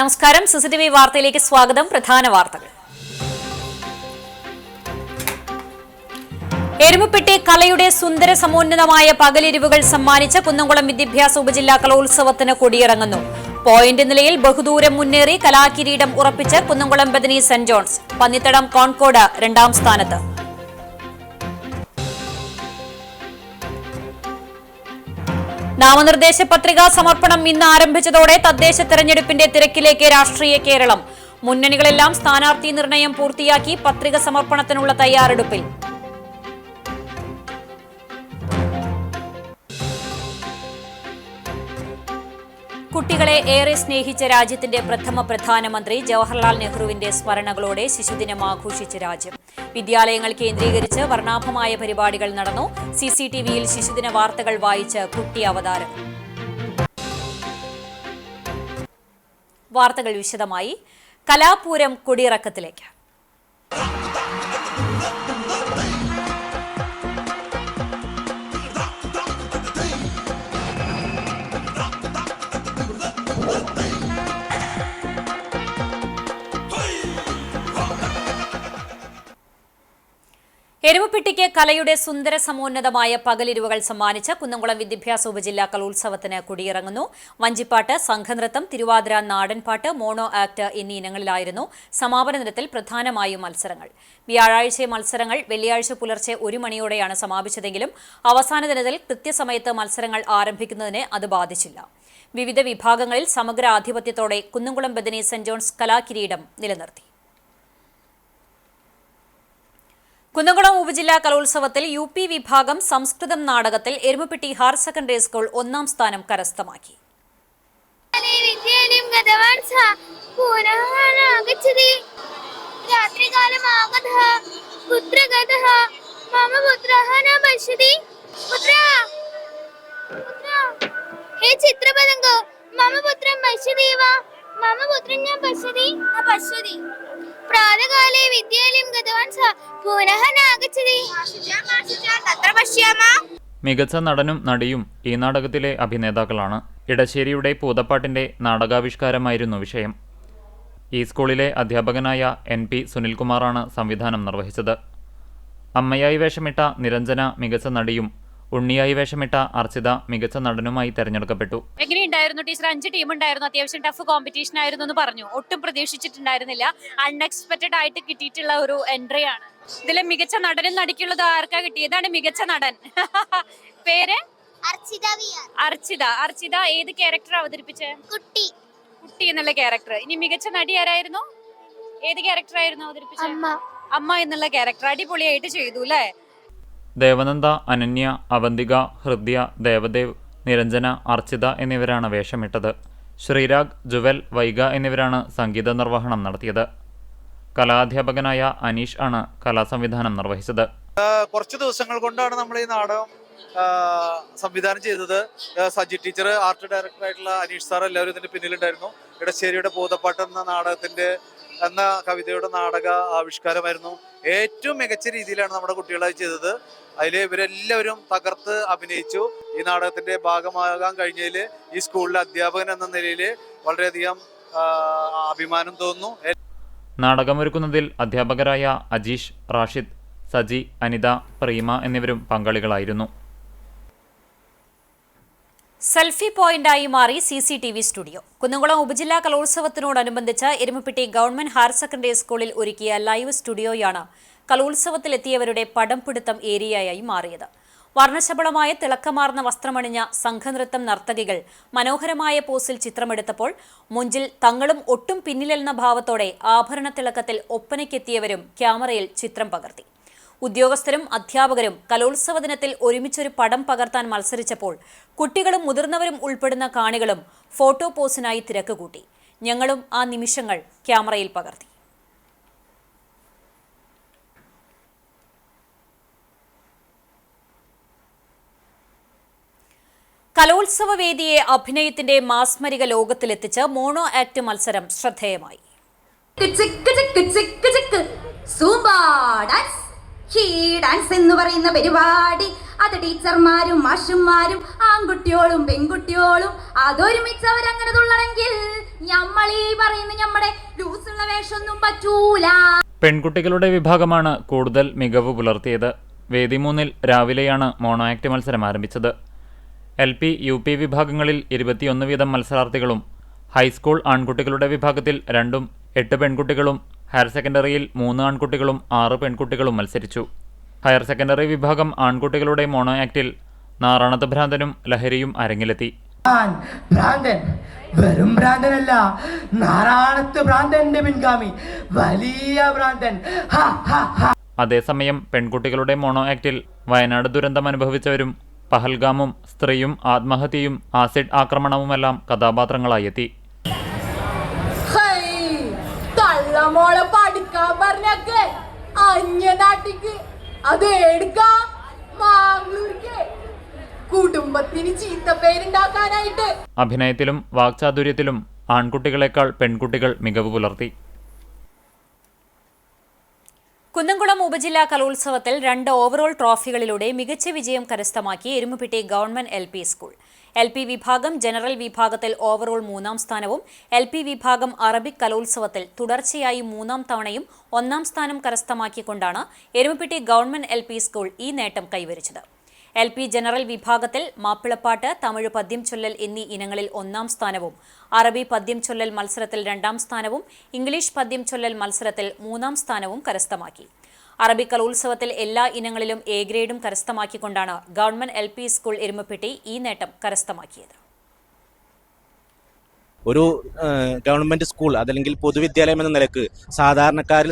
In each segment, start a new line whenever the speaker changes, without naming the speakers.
നമസ്കാരം. സിസിടിവി വാർത്തയിലേക്ക് സ്വാഗതം. പ്രധാന വാർത്തകൾ. എരുമപ്പെട്ടി കലയുടെ സുന്ദര സമോന്നതമായ പകലിരിവുകൾ സമ്മാനിച്ച കുന്നംകുളം വിദ്യാഭ്യാസ ഉപജില്ലാ കലോത്സവത്തിന് കൊടിയിറങ്ങുന്നു. പോയിന്റ് നിലയിൽ ബഹുദൂരം മുന്നേറി കലാകിരീടം ഉറപ്പിച്ച് കുന്നംകുളം ബദനി സെന്റ് ജോൺസ്. പന്നിത്തടം കോൺകോട് രണ്ടാം സ്ഥാനത്ത്. നാമനിർദ്ദേശ പത്രികാ സമർപ്പണം ഇന്ന് ആരംഭിച്ചതോടെ തദ്ദേശ തെരഞ്ഞെടുപ്പിന്റെ തിരക്കിലേക്ക് രാഷ്ട്രീയ കേരളം. മുന്നണികളെല്ലാം സ്ഥാനാർത്ഥി നിർണയം പൂർത്തിയാക്കി പത്രിക സമർപ്പണത്തിനുള്ള തയ്യാറെടുപ്പിൽ. കുട്ടികളെ ഏറെ സ്നേഹിച്ച രാജ്യത്തിന്റെ പ്രഥമ പ്രധാനമന്ത്രി ജവഹർലാൽ നെഹ്റുവിന്റെ സ്മരണകളോടെ ശിശുദിനം ആഘോഷിച്ച രാജ്യം. വിദ്യാലയങ്ങൾ കേന്ദ്രീകരിച്ച് വർണ്ണാഭമായ പരിപാടികൾ നടന്നു. സിസിടിവിയിൽ ശിശുദിന വാർത്തകൾ വായിച്ച് കുട്ടി അവതാരം. വാർത്തകൾ വിശദമായി. കലാപൂരം കൊടിയിറക്കത്തിലേക്ക്. എരുമപ്പെട്ടിക്ക് കലയുടെ സുന്ദര സമോന്നതമായ പകലിരുവുകൾ സമ്മാനിച്ച കുന്നംകുളം വിദ്യാഭ്യാസ ഉപജില്ലാ കലോത്സവത്തിന് കൊടിയിറങ്ങുന്നു. വഞ്ചിപ്പാട്ട്, സംഘനൃത്തം, തിരുവാതിര, നാടൻപാട്ട്, മോണോ ആക്ട് എന്നീ ഇനങ്ങളിലായിരുന്നു സമാപന ദിനത്തിൽ പ്രധാനമായും മത്സരങ്ങൾ. വ്യാഴാഴ്ച മത്സരങ്ങൾ വെള്ളിയാഴ്ച പുലർച്ചെ 1 മണിയോടെയാണ് സമാപിച്ചതെങ്കിലും അവസാന ദിനത്തിൽ കൃത്യസമയത്ത് മത്സരങ്ങൾ ആരംഭിക്കുന്നതിന് അത് ബാധിച്ചില്ല. വിവിധ വിഭാഗങ്ങളിൽ സമഗ്ര ആധിപത്യത്തോടെ കുന്നംകുളം ബദനി സെന്റ് ജോൺസ് കലാകിരീടം നിലനിർത്തി. കുന്നംകുളം ഉപജില്ലാ കലോത്സവത്തിൽ UP വിഭാഗം സംസ്കൃതം നാടകത്തിൽ എരുമപ്പെട്ടി ഹയർ സെക്കൻഡറി സ്കൂൾ 1ാം സ്ഥാനം കരസ്ഥമാക്കി.
പ്രാതകാലേ വിദ്യാലയം ഗതവാൻ പുനഃ നാഗച്ഛതി.
മികച്ച നടനും നടിയും ഈ നാടകത്തിലെ അഭിനേതാക്കളാണ്. ഇടശ്ശേരിയുടെ പൂതപ്പാട്ടിന്റെ നാടകാവിഷ്കാരമായിരുന്നു വിഷയം. ഈ സ്കൂളിലെ അധ്യാപകനായ NP സുനിൽകുമാറാണ് സംവിധാനം നിർവഹിച്ചത്. അമ്മയായി വേഷമിട്ട നിരഞ്ജന മികച്ച നടിയും ഉണ്ണിയായി വേഷമിട്ട അർച്ചിത മികച്ച നടനുമായി തെരഞ്ഞെടുക്കപ്പെട്ടു.
എങ്ങനെയുണ്ടായിരുന്നു ടീച്ചർ? 5 ടീം ഉണ്ടായിരുന്നു. അത്യാവശ്യം ടഫ് കോമ്പറ്റീഷൻ ആയിരുന്നു എന്ന് പറഞ്ഞു. ഒട്ടും പ്രതീക്ഷിച്ചിട്ടുണ്ടായിരുന്നില്ല. അൺഎക്സ്പെക്ടഡ് ആയിട്ട് കിട്ടിയിട്ടുള്ള ഒരു എൻട്രി ആണ്. ഇതിലെ മികച്ച നടനും നടിക്കുള്ളത് ആർക്കാ കിട്ടിയതാണ്? മികച്ച നടൻ പേര് അർച്ചിത. അർച്ചിത ഏത് ക്യാരക്ടർ അവതരിപ്പിച്ചേ? കുട്ടി എന്നുള്ള ക്യാരക്ടർ. ഇനി മികച്ച നടി ആരായിരുന്നു? ഏത് ക്യാരക്ടർ ആയിരുന്നു അവതരിപ്പിച്ചത്? അമ്മ എന്നുള്ള ക്യാരക്ടർ. അടിപൊളിയായിട്ട് ചെയ്തു അല്ലേ?
ദേവനന്ദ, അനന്യ, അവന്തിക, ഹൃദ്യ, ദേവദേവ്, നിരഞ്ജന, അർച്ചിത എന്നിവരാണ് വേഷമിട്ടത്. ശ്രീരാഗ്, ജുവൽ, വൈഗ എന്നിവരാണ് സംഗീത നിർവഹണം നടത്തിയത്. കലാധ്യാപകനായ അനീഷ് ആണ് കലാസംവിധാനം നിർവഹിച്ചത്.
കുറച്ച് ദിവസങ്ങൾ കൊണ്ടാണ് നമ്മൾ ഈ നാടകം സംവിധാനം ചെയ്തത്. സജി ടീച്ചർ, ആർട്ട് ഡയറക്ടറായിട്ടുള്ള അനീഷ് സാർ എല്ലാവരും ഇതിന്റെ പിന്നിലുണ്ടായിരുന്നു. ഇടശ്ശേരിയുടെ പൂതപ്പാട്ട് എന്ന കവിതയുടെ നാടക ആവിഷ്കാരമായിരുന്നു. ഏറ്റവും മികച്ച രീതിയിലാണ് നമ്മുടെ കുട്ടികളായി ചെയ്തത്. അതിൽ ഇവരെല്ലാവരും തകർത്ത് അഭിനയിച്ചു. ഈ നാടകത്തിന്റെ ഭാഗമാകാൻ കഴിഞ്ഞതിൽ ഈ സ്കൂളിലെ അധ്യാപകൻ എന്ന നിലയിൽ വളരെയധികം അഭിമാനം തോന്നുന്നു.
നാടകമൊരുക്കുന്നതിൽ അധ്യാപകരായ അജീഷ്, റാഷിദ്, സജി, അനിത, പ്രീമ എന്നിവരും പങ്കാളികളായിരുന്നു.
സെൽഫി പോയിന്റായി മാറി CCTV സ്റ്റുഡിയോ. കുന്നംകുളം ഉപജില്ലാ കലോത്സവത്തിനോടനുബന്ധിച്ച് എരുമപ്പെട്ടി ഗവൺമെന്റ് ഹയർ സെക്കൻഡറി സ്കൂളിൽ ഒരുക്കിയ ലൈവ് സ്റ്റുഡിയോയാണ് കലോത്സവത്തിലെത്തിയവരുടെ പടംപിടുത്തം ഏരിയയായി മാറിയത്. വർണ്ണശബളമായ തിളക്കമാർന്ന വസ്ത്രമണിഞ്ഞ സംഘനൃത്തം നർത്തകികൾ മനോഹരമായ പോസിൽ ചിത്രമെടുത്തപ്പോൾ മുഞ്ചിൽ തങ്ങളും ഒട്ടും പിന്നിലെന്ന ഭാവത്തോടെ ആഭരണ തിളക്കത്തിൽ ഒപ്പനയ്ക്കെത്തിയവരും ക്യാമറയിൽ ചിത്രം പകർത്തി. ഉദ്യോഗസ്ഥരും അധ്യാപകരും കലോത്സവ ദിനത്തിൽ ഒരുമിച്ചൊരു പടം പകർത്താൻ മത്സരിച്ചപ്പോൾ കുട്ടികളും മുതിർന്നവരും ഉൾപ്പെടുന്ന കാണികളും ഫോട്ടോ പോസിനായി തിരക്കുകൂട്ടി. ഞങ്ങളും ആ നിമിഷങ്ങൾ ക്യാമറയിൽ പകർത്തി. കലോത്സവ വേദിയെ അഭിനയത്തിന്റെ മാസ്മരിക ലോകത്തിലെത്തിച്ച് മോണോ ആക്ട് മത്സരം ശ്രദ്ധേയമായി.
ഡാൻസ് എന്ന് പറയുന്ന പരിപാടി അത് ടീച്ചർമാരും മാഷുമാരും ആൺകുട്ടിയോളും പെൺകുട്ടിയോളും അതൊരുമിച്ച് അവരങ്ങനെ തുള്ളണമെങ്കിൽ ഞമ്മളീ പറയുന്ന നമ്മുടെ ലൂസുള്ള വേഷമൊന്നും പറ്റൂല.
പെൺകുട്ടികളുടെ വിഭാഗമാണ് കൂടുതൽ മികവ് പുലർത്തിയത്. വേദി 3-ൽ രാവിലെയാണ് മോണോ ആക്ട് മത്സരം ആരംഭിച്ചത്. LP, UP വിഭാഗങ്ങളിൽ 21 വീതം മത്സരാർത്ഥികളും ഹൈസ്കൂൾ ആൺകുട്ടികളുടെ വിഭാഗത്തിൽ 2, 8 പെൺകുട്ടികളും ഹയർ സെക്കൻഡറിയിൽ 3 ആൺകുട്ടികളും 6 പെൺകുട്ടികളും മത്സരിച്ചു. ഹയർ സെക്കൻഡറി വിഭാഗം ആൺകുട്ടികളുടെ മോണോ ആക്ടിൽ നാറാണത്ത് ഭ്രാന്തനും ലഹരിയും അരങ്ങിലെത്തി.
ഭ്രാന്തൻ വെറും ഭ്രാന്തനല്ല, നാറാണത്ത് ഭ്രാന്തന്റെ പിൻഗാമി, വലിയ ഭ്രാന്തൻ.
അതേസമയം പെൺകുട്ടികളുടെ മോണോ ആക്ടിൽ വയനാട് ദുരന്തം അനുഭവിച്ചവരും പഹൽഗാമും സ്ത്രീയും ആത്മഹത്യയും ആസിഡ് ആക്രമണവുമെല്ലാം കഥാപാത്രങ്ങളായെത്തി.
മോളെ പഠിക്കാൻ പറഞ്ഞൊക്കെ അന്യനാട്ടിക്ക് അത് എടുക്കാം, മാംഗ്ലൂർക്ക് കുടുംബത്തിന് ചീത്തപ്പേരുണ്ടാക്കാനായിട്ട്.
അഭിനയത്തിലും വാക്ചാതുര്യത്തിലും ആൺകുട്ടികളെക്കാൾ പെൺകുട്ടികൾ മികവ് പുലർത്തി.
കുന്നംകുളം ഉപജില്ലാ കലോത്സവത്തിൽ 2 ഓവറോൾ ട്രോഫികളിലൂടെ മികച്ച വിജയം കരസ്ഥമാക്കി Erumapetty government LP school. LP വിഭാഗം ജനറൽ വിഭാഗത്തിൽ ഓവറോൾ 3-ാം സ്ഥാനവും LP വിഭാഗം അറബിക് കലോത്സവത്തിൽ തുടർച്ചയായി 3-ാം തവണയും 1-ാം സ്ഥാനം കരസ്ഥമാക്കിക്കൊണ്ടാണ് എരുമപ്പെട്ടി ഗവൺമെന്റ് LP സ്കൂൾ ഈ നേട്ടം കൈവരിച്ചത്. LP ജനറൽ വിഭാഗത്തിൽ മാപ്പിളപ്പാട്ട്, തമിഴ് പദ്യം ചൊല്ലൽ എന്നീ ഇനങ്ങളിൽ 1-ാം സ്ഥാനവും അറബി പദ്യം ചൊല്ലൽ മത്സരത്തിൽ 2-ാം സ്ഥാനവും ഇംഗ്ലീഷ് പദ്യം ചൊല്ലൽ മത്സരത്തിൽ 3-ാം സ്ഥാനവും കരസ്ഥമാക്കി. അറബി കലോത്സവത്തിൽ എല്ലാ ഇനങ്ങളിലും A ഗ്രേഡും കരസ്ഥമാക്കിക്കൊണ്ടാണ് ഗവൺമെന്റ് LP സ്കൂൾ എരുമപ്പെട്ടി ഈ നേട്ടം കരസ്ഥമാക്കിയത്.
ഒരു ഗവൺമെന്റ് സ്കൂൾ അതല്ലെങ്കിൽ പൊതുവിദ്യാലയം എന്ന നിലക്ക്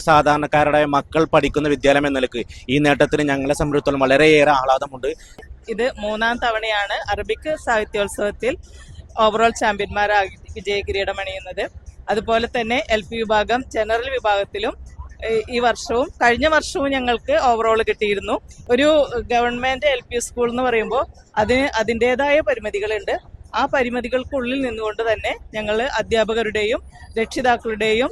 സാധാരണക്കാരുടെ മക്കൾ പഠിക്കുന്ന വിദ്യാലയം എന്ന നിലക്ക് ഈ നേട്ടത്തിന് ഞങ്ങളെ സംബന്ധിച്ചിടത്തോളം വളരെയേറെ ആഹ്ലാദമുണ്ട്.
ഇത് 3-ാം തവണയാണ് അറബിക് സാഹിത്യോത്സവത്തിൽ ഓവറോൾ ചാമ്പ്യന്മാരായി വിജയ കിരീടമണിയുന്നത്. അതുപോലെ തന്നെ LP വിഭാഗം ജനറൽ വിഭാഗത്തിലും ഈ വർഷവും കഴിഞ്ഞ വർഷവും ഞങ്ങൾക്ക് ഓവറോൾ കിട്ടിയിരുന്നു. ഒരു ഗവൺമെന്റ് LP സ്കൂൾ എന്ന് പറയുമ്പോൾ അതിൻ്റെതായ പരിമിതികളുണ്ട്. ആ പരിമിതികൾക്കുള്ളിൽ നിന്നുകൊണ്ട് തന്നെ ഞങ്ങൾ അധ്യാപകരുടെയും രക്ഷിതാക്കളുടെയും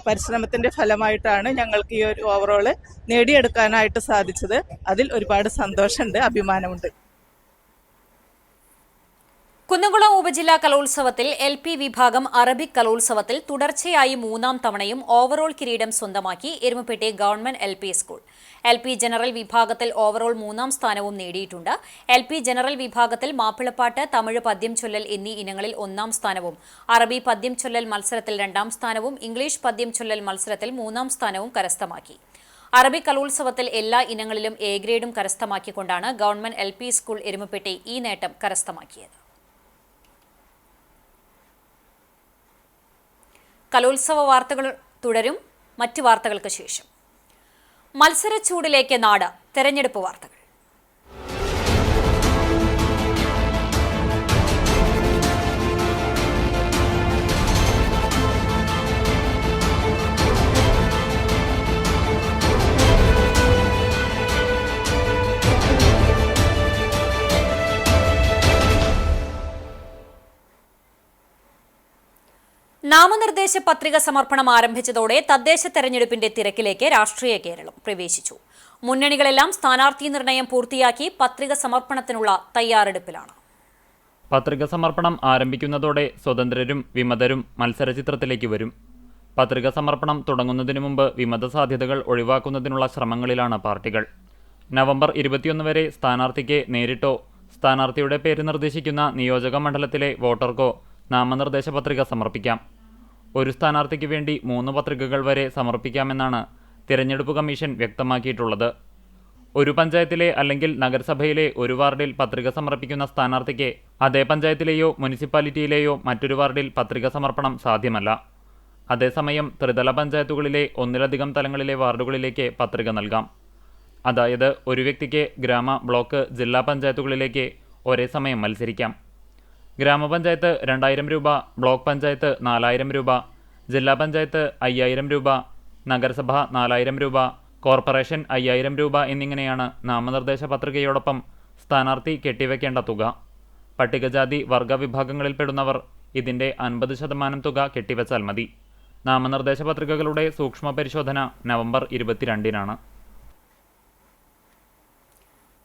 പരിശ്രമത്തിന്റെ ഫലമായിട്ടാണ് ഞങ്ങൾക്ക് ഈ ഒരു ഓവറോള് നേടിയെടുക്കാനായിട്ട് സാധിച്ചത്. അതിൽ ഒരുപാട് സന്തോഷമുണ്ട്, അഭിമാനമുണ്ട്.
കുന്നംകുളം ഉപജില്ലാ കലോത്സവത്തിൽ LP വിഭാഗം അറബിക് കലോത്സവത്തിൽ തുടർച്ചയായി 3-ാം തവണയും ഓവറോൾ കിരീടം സ്വന്തമാക്കി Erumapetty government LP school. LP ജനറൽ വിഭാഗത്തിൽ ഓവറോൾ 3-ാം സ്ഥാനവും നേടിയിട്ടുണ്ട്. LP ജനറൽ വിഭാഗത്തിൽ മാപ്പിളപ്പാട്ട്, തമിഴ് പദ്യം ചൊല്ലൽ എന്നീ ഇനങ്ങളിൽ 1-ാം സ്ഥാനവും അറബി പദ്യം ചൊല്ലൽ മത്സരത്തിൽ 2-ാം സ്ഥാനവും ഇംഗ്ലീഷ് പദ്യം ചൊല്ലൽ മത്സരത്തിൽ 3-ാം സ്ഥാനവും കരസ്ഥമാക്കി. അറബി കലോത്സവത്തിൽ എല്ലാ ഇനങ്ങളിലും A ഗ്രേഡും കരസ്ഥമാക്കിക്കൊണ്ടാണ് ഗവൺമെന്റ് LP സ്കൂൾ എരുമപ്പെട്ടി ഈ നേട്ടം കരസ്ഥമാക്കിയത്. കലോത്സവ വാർത്തകൾ തുടരും. മറ്റു വാർത്തകൾക്ക് ശേഷം മത്സരച്ചൂടിലേക്ക് നാട്. തെരഞ്ഞെടുപ്പ് വാർത്തകൾ. നാമനിർദ്ദേശ പത്രിക സമർപ്പണം ആരംഭിച്ചതോടെ തദ്ദേശ തെരഞ്ഞെടുപ്പിന്റെ തിരക്കിലേക്ക് രാഷ്ട്രീയ കേരളം പ്രവേശിച്ചു. മുന്നണികളെല്ലാം സ്ഥാനാർത്ഥി നിർണയം പൂർത്തിയാക്കി പത്രിക സമർപ്പണത്തിനുള്ള തയ്യാറെടുപ്പിലാണ്.
പത്രിക സമർപ്പണം ആരംഭിക്കുന്നതോടെ സ്വതന്ത്രരും വിമതരും മത്സരചിത്രത്തിലേക്ക് വരും. പത്രിക സമർപ്പണം തുടങ്ങുന്നതിനു മുമ്പ് വിമത സാധ്യതകൾ ഒഴിവാക്കുന്നതിനുള്ള ശ്രമങ്ങളിലാണ് പാർട്ടികൾ. നവംബർ 21 വരെ സ്ഥാനാർത്ഥിക്ക് നേരിട്ടോ സ്ഥാനാർത്ഥിയുടെ പേര് നിർദ്ദേശിക്കുന്ന നിയോജക മണ്ഡലത്തിലെ വോട്ടർക്കോ നാമനിർദ്ദേശ പത്രിക സമർപ്പിക്കാം. ഒരു സ്ഥാനാർത്ഥിക്ക് വേണ്ടി 3 പത്രികകൾ വരെ സമർപ്പിക്കാമെന്നാണ് തിരഞ്ഞെടുപ്പ് കമ്മീഷൻ വ്യക്തമാക്കിയിട്ടുള്ളത്. ഒരു പഞ്ചായത്തിലെ അല്ലെങ്കിൽ നഗരസഭയിലെ ഒരു വാർഡിൽ പത്രിക സമർപ്പിക്കുന്ന സ്ഥാനാർത്ഥിക്ക് അതേ പഞ്ചായത്തിലെയോ മുനിസിപ്പാലിറ്റിയിലെയോ മറ്റൊരു വാർഡിൽ പത്രിക സമർപ്പണം സാധ്യമല്ല. അതേസമയം ത്രിതല പഞ്ചായത്തുകളിലെ ഒന്നിലധികം തലങ്ങളിലെ വാർഡുകളിലേക്ക് പത്രിക നൽകാം. അതായത് ഒരു വ്യക്തിക്ക് ഗ്രാമ, ബ്ലോക്ക്, ജില്ലാ പഞ്ചായത്തുകളിലേക്ക് ഒരേ സമയം മത്സരിക്കാം. ഗ്രാമപഞ്ചായത്ത് 2000 രൂപ, ബ്ലോക്ക് പഞ്ചായത്ത് 4000 രൂപ, ജില്ലാ പഞ്ചായത്ത് 5000 രൂപ, നഗരസഭ 4000 രൂപ, കോർപ്പറേഷൻ 5000 രൂപ എന്നിങ്ങനെയാണ് നാമനിർദ്ദേശ പത്രികയോടൊപ്പം സ്ഥാനാർത്ഥി കെട്ടിവെക്കേണ്ട തുക. പട്ടികജാതി വർഗ വിഭാഗങ്ങളിൽപ്പെടുന്നവർ ഇതിൻ്റെ 50% തുക കെട്ടിവെച്ചാൽ മതി. നാമനിർദ്ദേശ പത്രികകളുടെ സൂക്ഷ്മ പരിശോധന നവംബർ 22-നാണ്.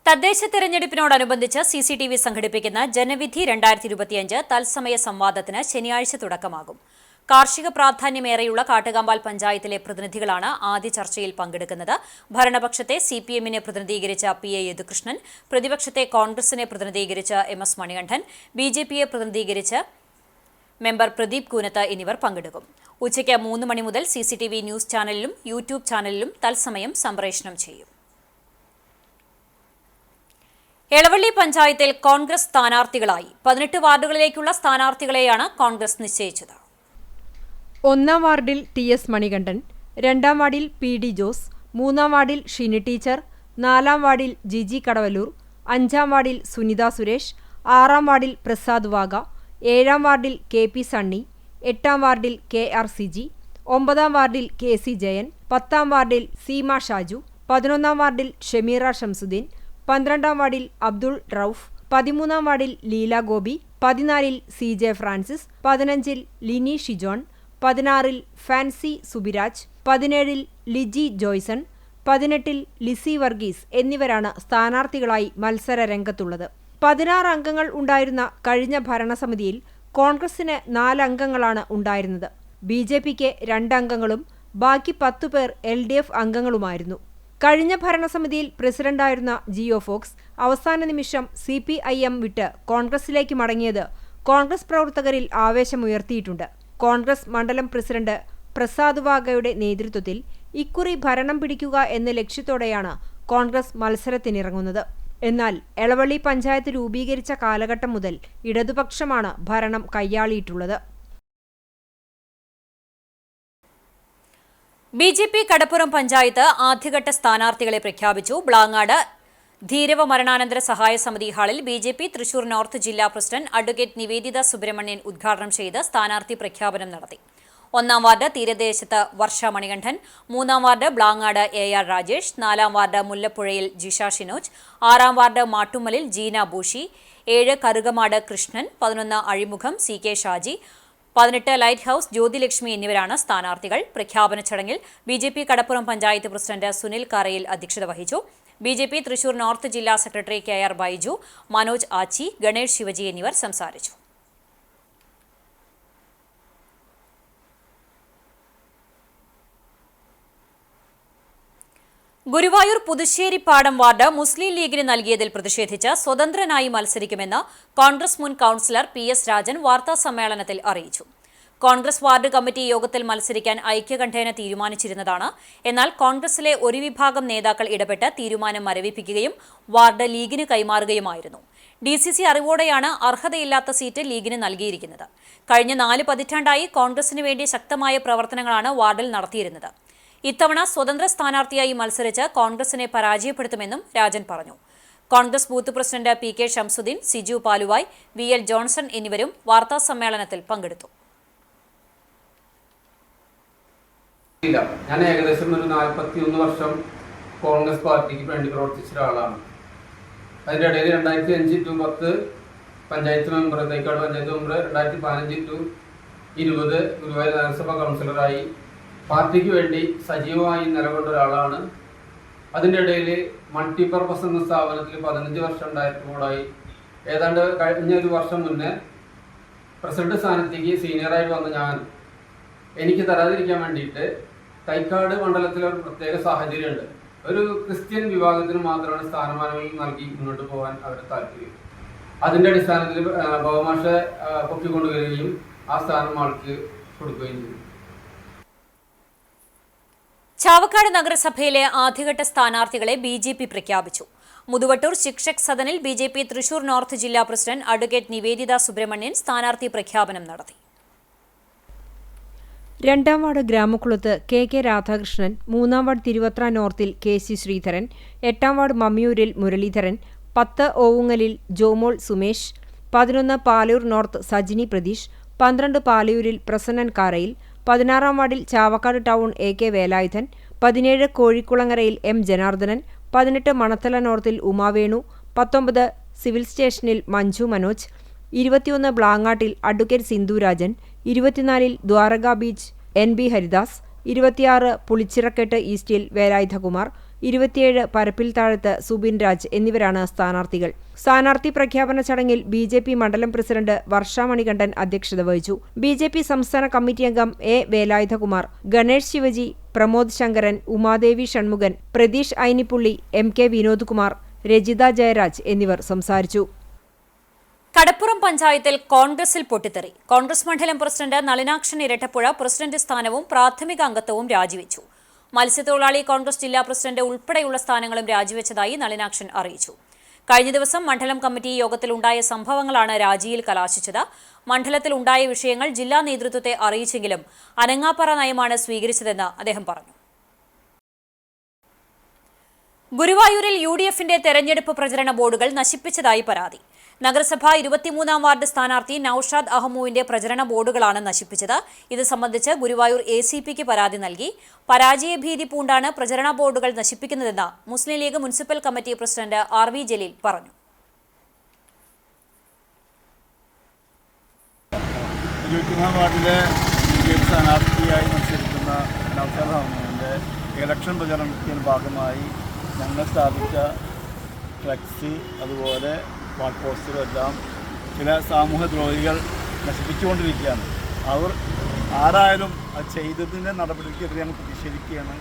തദ്ദേശ തെരഞ്ഞെടുപ്പിനോടനുബന്ധിച്ച് CCTV സംഘടിപ്പിക്കുന്ന ജനവിധി 2025 തത്സമയ സംവാദത്തിന് ശനിയാഴ്ച തുടക്കമാകും. കാർഷിക പ്രാധാന്യമേറെയുള്ള കാട്ടുകാമ്പാൽ പഞ്ചായത്തിലെ പ്രതിനിധികളാണ് ആദ്യ ചർച്ചയിൽ പങ്കെടുക്കുന്നത്. ഭരണപക്ഷത്തെ CPM-നെ പ്രതിനിധീകരിച്ച PA യദുകൃഷ്ണൻ, പ്രതിപക്ഷത്തെ കോൺഗ്രസിനെ പ്രതിനിധീകരിച്ച MS മണികണ്ഠൻ, BJP-യെ പ്രതിനിധീകരിച്ച് മെമ്പർ പ്രദീപ് കൂനത്ത് എന്നിവർ പങ്കെടുക്കും. ഉച്ചയ്ക്ക് 3 മണി മുതൽ CCTV ന്യൂസ് ചാനലിലും യൂട്യൂബ് ചാനലിലും തത്സമയം സംപ്രേഷണം ചെയ്യും. എളവള്ളി പഞ്ചായത്തിൽ കോൺഗ്രസ് സ്ഥാനാർത്ഥികളായി 18 വാർഡുകളിലേക്കുള്ള സ്ഥാനാർത്ഥികളെയാണ് കോൺഗ്രസ് നിശ്ചയിച്ചത്.
1-ാം വാർഡിൽ TS മണികണ്ഠൻ, 2-ാം വാർഡിൽ PD ജോസ്, 3-ാം വാർഡിൽ ഷിനി ടീച്ചർ, 4-ാം വാർഡിൽ ജിജി കടവല്ലൂർ, 5-ാം വാർഡിൽ സുനിത സുരേഷ്, 6-ാം വാർഡിൽ പ്രസാദ് വാഗ, 7-ാം വാർഡിൽ KP സണ്ണി, 8-ാം വാർഡിൽ KR സിജി, 9-ാം വാർഡിൽ KC ജയൻ, 10-ാം വാർഡിൽ സീമ ഷാജു, 11-ാം വാർഡിൽ ഷമീറ ഷംസുദ്ദീൻ, 12-ാം വാർഡിൽ അബ്ദുൾ റൌഫ്, 13-ാം വാർഡിൽ ലീല ഗോപി, 14-ൽ CJ ഫ്രാൻസിസ്, 15-ൽ ലിനി ഷിജോൺ, 16-ൽ ഫാൻസി സുബിരാജ്, 17-ൽ ലിജി ജോയ്സൺ, 18-ൽ ലിസി വർഗീസ് എന്നിവരാണ് സ്ഥാനാർത്ഥികളായി മത്സര രംഗത്തുള്ളത്. 16 അംഗങ്ങൾ ഉണ്ടായിരുന്ന കഴിഞ്ഞ ഭരണസമിതിയിൽ കോൺഗ്രസിന് 4 അംഗങ്ങളാണ് ഉണ്ടായിരുന്നത്. BJP-ക്ക് 2 അംഗങ്ങളും ബാക്കി 10 പേർ LDF അംഗങ്ങളുമായിരുന്നു. കഴിഞ്ഞ ഭരണസമിതിയിൽ പ്രസിഡന്റായിരുന്ന ജിയോ ഫോക്സ് അവസാന നിമിഷം CPIM വിട്ട് കോൺഗ്രസിലേക്ക് മടങ്ങിയത് കോൺഗ്രസ് പ്രവർത്തകരിൽ ആവേശമുയർത്തിയിട്ടുണ്ട്. കോൺഗ്രസ് മണ്ഡലം പ്രസിഡന്റ് പ്രസാദ് വാഗയുടെ നേതൃത്വത്തിൽ ഇക്കുറി ഭരണം പിടിക്കുക എന്ന ലക്ഷ്യത്തോടെയാണ് കോൺഗ്രസ് മത്സരത്തിനിറങ്ങുന്നത്. എന്നാൽ എളവള്ളി പഞ്ചായത്ത് രൂപീകരിച്ച കാലഘട്ടം മുതൽ ഇടതുപക്ഷമാണ് ഭരണം കൈയാളിയിട്ടുള്ളത്.
BJP കടപ്പുറം പഞ്ചായത്ത് ആദ്യഘട്ട സ്ഥാനാർത്ഥികളെ പ്രഖ്യാപിച്ചു. ബ്ലാങ്ങാട് ധീരവ മരണാനന്തര സഹായ സമിതി ഹാളിൽ BJP തൃശൂർ നോർത്ത് ജില്ലാ പ്രസിഡന്റ് അഡ്വക്കേറ്റ് നിവേദിത സുബ്രഹ്മണ്യൻ ഉദ്ഘാടനം ചെയ്ത് സ്ഥാനാർത്ഥി പ്രഖ്യാപനം നടത്തി. 1-ാം വാർഡ് തീരദേശത്ത് വർഷ മണികണ്ഠൻ, 3-ാം വാർഡ് ബ്ലാങ്ങാട് AR രാജേഷ്, 4-ാം വാർഡ് മുല്ലപ്പുഴയിൽ ജിഷ ഷിനോജ്, 6-ാം വാർഡ് മാട്ടുമ്മലിൽ Jeena Booshi, 7 Karukamad Krishnan, 11 Azhimukham CK Shaji, 18 lighthouse Jyothilakshmi എന്നിവരാണ് സ്ഥാനാർത്ഥികൾ. പ്രഖ്യാപന ചടങ്ങിൽ BJP കടപ്പുറം പഞ്ചായത്ത് പ്രസിഡന്റ് സുനിൽ കാരയിൽ അധ്യക്ഷത വഹിച്ചു. BJP തൃശൂർ നോർത്ത് ജില്ലാ സെക്രട്ടറി KR ബൈജു, മനോജ് ആച്ചി, ഗണേഷ് ശിവജി എന്നിവർ സംസാരിച്ചു. ഗുരുവായൂർ പുതുശ്ശേരിപ്പാടം വാർഡ് മുസ്ലിം ലീഗിന് നൽകിയതിൽ പ്രതിഷേധിച്ച് സ്വതന്ത്രനായി മത്സരിക്കുമെന്ന് കോൺഗ്രസ് മുൻ കൌൺസിലർ PS രാജൻ വാർത്താസമ്മേളനത്തിൽ അറിയിച്ചു. കോൺഗ്രസ് വാർഡ് കമ്മിറ്റി യോഗത്തിൽ മത്സരിക്കാൻ ഐക്യകണ്ഠേന തീരുമാനിച്ചിരുന്നതാണ്. എന്നാൽ കോൺഗ്രസിലെ ഒരു വിഭാഗം നേതാക്കൾ ഇടപെട്ട് തീരുമാനം മരവിപ്പിക്കുകയും വാർഡ് ലീഗിന് കൈമാറുകയുമായിരുന്നു. DCC അറിവോടെയാണ് അർഹതയില്ലാത്ത സീറ്റ് ലീഗിന് നൽകിയിരിക്കുന്നത്. കഴിഞ്ഞ 4 പതിറ്റാണ്ടായി കോൺഗ്രസിന് വേണ്ടി ശക്തമായ പ്രവർത്തനങ്ങളാണ് വാർഡിൽ നടത്തിയിരുന്നത്. ഇത്തവണ സ്വതന്ത്ര സ്ഥാനാർത്ഥിയായി മത്സരിച്ച് കോൺഗ്രസിനെ പരാജയപ്പെടുത്തുമെന്നും രാജൻ പറഞ്ഞു. Congress booth president PK Shamsuddin, Siju Paluvai, VL Johnson എന്നിവരും വാർത്താസമ്മേളനത്തിൽ പങ്കെടുത്തു.
ഞാൻ ഏകദേശം ഒരു 41 വർഷം കോൺഗ്രസ് പാർട്ടിക്ക് വേണ്ടി പ്രവർത്തിച്ച ഒരാളാണ്. അതിൻ്റെ ഇടയിൽ 2005 to 10 panchayat member, Thycaud panchayat member, 2015 to 20 Guruvayur നഗരസഭ കൗൺസിലറായി പാർട്ടിക്ക് വേണ്ടി സജീവമായി നിലകൊണ്ട ഒരാളാണ്. അതിൻ്റെ ഇടയിൽ മൾട്ടിപർപ്പസ് എന്ന സ്ഥാപനത്തിൽ 15 വർഷം ഡയറക്ടറോടായി. ഏതാണ്ട് കഴിഞ്ഞ ഒരു വർഷം മുന്നേ പ്രസിഡന്റ് സ്ഥാനത്തേക്ക് സീനിയറായി വന്ന ഞാൻ എനിക്ക് തരാതിരിക്കാൻ വേണ്ടിയിട്ട് തൈക്കാട് മണ്ഡലത്തിലെ ഒരു പ്രത്യേക സാഹചര്യമുണ്ട്. ഒരു ക്രിസ്ത്യൻ വിഭാഗത്തിന് മാത്രമാണ് സ്ഥാനമാനങ്ങൾ നൽകി മുന്നോട്ട് പോകാൻ അവർ താല്പര്യം. അതിൻ്റെ അടിസ്ഥാനത്തിൽ ബഹുമാഷ പൊക്കിക്കൊണ്ടുവരികയും ആ സ്ഥാനം ആൾക്ക് കൊടുക്കുകയും ചെയ്തു.
ചാവക്കാട് നഗരസഭയിലെ ആദ്യഘട്ട സ്ഥാനാർത്ഥികളെ BJP പ്രഖ്യാപിച്ചു. മുതുവട്ടൂർ ശിക്ഷക് സദനിൽ BJP തൃശൂർ നോർത്ത് ജില്ലാ പ്രസിഡന്റ് അഡ്വക്കേറ്റ് നിവേദിത സുബ്രഹ്മണ്യൻ സ്ഥാനാർത്ഥി പ്രഖ്യാപനം നടത്തി.
2-ാം വാർഡ് ഗ്രാമക്കുളത്ത് KK രാധാകൃഷ്ണൻ, 3-ാം വാർഡ് തിരുവത്ര നോർത്തിൽ KC ശ്രീധരൻ, 8-ാം വാർഡ് മമ്മിയൂരിൽ മുരളീധരൻ, 10 ഓവുങ്ങലിൽ ജോമോൾ സുമേഷ്, 11 പാലൂർ നോർത്ത് സജിനി പ്രതീഷ്, 12 പാലയൂരിൽ പ്രസന്നൻ കാരയിൽ, 16-ാം വാർഡിൽ ചാവക്കാട് ടൗൺ AK വേലായുധൻ, 17 കോഴിക്കുളങ്ങരയിൽ M ജനാർദ്ദനൻ, 18 മണത്തല നോർത്തിൽ ഉമാവേണു, 19 സിവിൽ സ്റ്റേഷനിൽ മഞ്ജു മനോജ്, 21 ബ്ലാങ്ങാട്ടിൽ advocate Sindhurajan, 24-ൽ Dwarka beach NB Haridas, 26 Pulichirakettu ഈസ്റ്റിൽ വേലായുധകുമാർ, 27 പരപ്പിൽ താഴത്ത് സുബിൻ രാജ് എന്നിവരാണ് സ്ഥാനാർത്ഥികൾ. സ്ഥാനാർത്ഥി പ്രഖ്യാപന ചടങ്ങിൽ BJP മണ്ഡലം പ്രസിഡന്റ് വർഷ മണികണ്ഠൻ അധ്യക്ഷത വഹിച്ചു. BJP സംസ്ഥാന കമ്മിറ്റി അംഗം A. വേലായുധകുമാർ, ഗണേഷ് ശിവജി, പ്രമോദ് ശങ്കരൻ, ഉമാദേവി ഷൺമുഖൻ, പ്രതീഷ് ഐനിപ്പുള്ളി, MK വിനോദ് കുമാർ, രജിത ജയരാജ് എന്നിവർ സംസാരിച്ചു.
കടപ്പുറം പഞ്ചായത്തിൽ കോൺഗ്രസിൽ പൊട്ടിത്തെറി. കോൺഗ്രസ് മണ്ഡലം പ്രസിഡന്റ് നളിനാക്ഷൻ ഇരട്ടപ്പുഴ പ്രസിഡന്റ് സ്ഥാനവും പ്രാഥമിക അംഗത്വവും രാജിവെച്ചു. മത്സ്യത്തൊഴിലാളി കോൺഗ്രസ് ജില്ലാ പ്രസിഡന്റ് ഉൾപ്പെടെയുള്ള സ്ഥാനങ്ങളും രാജിവെച്ചതായി നളിനാക്ഷൻ അറിയിച്ചു. കഴിഞ്ഞ ദിവസം മണ്ഡലം കമ്മിറ്റി യോഗത്തിലുണ്ടായ സംഭവങ്ങളാണ് രാജിയിൽ കലാശിച്ചത്. മണ്ഡലത്തിലുണ്ടായ വിഷയങ്ങൾ ജില്ലാ നേതൃത്വത്തെ അറിയിച്ചെങ്കിലും അനങ്ങാപ്പറ നയമാണ് സ്വീകരിച്ചതെന്ന് അദ്ദേഹം പറഞ്ഞു. ഗുരുവായൂരിൽ UDFന്റെ തെരഞ്ഞെടുപ്പ് പ്രചരണ ബോർഡുകൾ നശിപ്പിച്ചതായി പരാതി. നഗരസഭ 23-ാം വാർഡ് സ്ഥാനാർത്ഥി നൌഷാദ് അഹമ്മൂവിന്റെ പ്രചരണ ബോർഡുകളാണ് നശിപ്പിച്ചത്. ഇത് സംബന്ധിച്ച് ഗുരുവായൂർ ACPക്ക് പരാതി നൽകി. പരാജയഭീതി പൂണ്ടാണ് പ്രചരണ ബോർഡുകൾ നശിപ്പിക്കുന്നതെന്ന് Muslim League municipal committee president RV Jaleel പറഞ്ഞു.
23-ാം വാർഡിലെ സ്ഥാനാർത്ഥിയായി മത്സരിക്കുന്ന നൌഷാദ് അഹമ്മൂവിന്റെ ഇലക്ഷൻ പ്രചരണത്തിന്റെ ഭാഗമായി ഞങ്ങൾ സ്ഥാപിച്ച ഫ്ലെക്സി അതുപോലെ വാൾ പോസ്റ്ററും എല്ലാം ചില സാമൂഹ്യദ്രോഹികൾ നശിപ്പിച്ചുകൊണ്ടിരിക്കുകയാണ്. അവർ ആരായാലും അത് ചെയ്തതിൻ്റെ നടപടിക്കെതിരെ ഞങ്ങൾ പ്രതിഷേധിക്കുകയാണ്.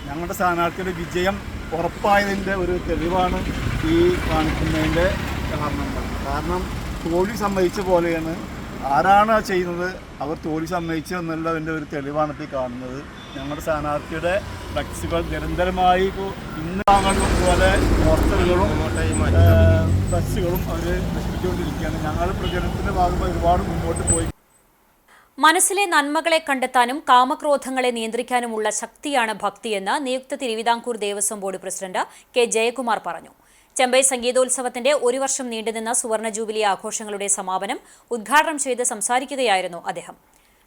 ഞങ്ങളുടെ സ്ഥാനാർത്ഥിയുടെ വിജയം ഉറപ്പായതിൻ്റെ ഒരു തെളിവാണ് ഈ കാണിക്കുന്നതിൻ്റെ കാരണങ്ങൾ. കാരണം തോൽവി സമ്മതിച്ച പോലെയാണ്. ആരാണ് ചെയ്യുന്നത് അവർ തോൽവി സമ്മതിച്ചു എന്നുള്ളതിൻ്റെ ഒരു തെളിവാണ് ഈ കാണുന്നത്. ഞങ്ങളുടെ സ്ഥാനാർത്ഥിയുടെ ഫ്ലെക്സുകൾ നിരന്തരമായി ഇന്ന് പോലെ പോസ്റ്ററുകളും ഫ്ലെക്സുകളും അവർ നശിപ്പിച്ചുകൊണ്ടിരിക്കുകയാണ്. ഞങ്ങൾ പ്രചരണത്തിൻ്റെ ഭാഗമായി ഒരുപാട് മുന്നോട്ട് പോയി.
മനസ്സിലെ നന്മകളെ കണ്ടെത്താനും കാമക്രോധങ്ങളെ നിയന്ത്രിക്കാനുമുള്ള ശക്തിയാണ് ഭക്തിയെന്ന് നിയുക്ത Thiruvithamkoor Devaswom board president K. Jayakumar പറഞ്ഞു. ചെമ്പൈ സംഗീതോത്സവത്തിന്റെ ഒരു വർഷം നീണ്ടുനിന്ന സുവർണ ജൂബിലി ആഘോഷങ്ങളുടെ സമാപനം ഉദ്ഘാടനം ചെയ്ത് സംസാരിക്കുകയായിരുന്നു അദ്ദേഹം.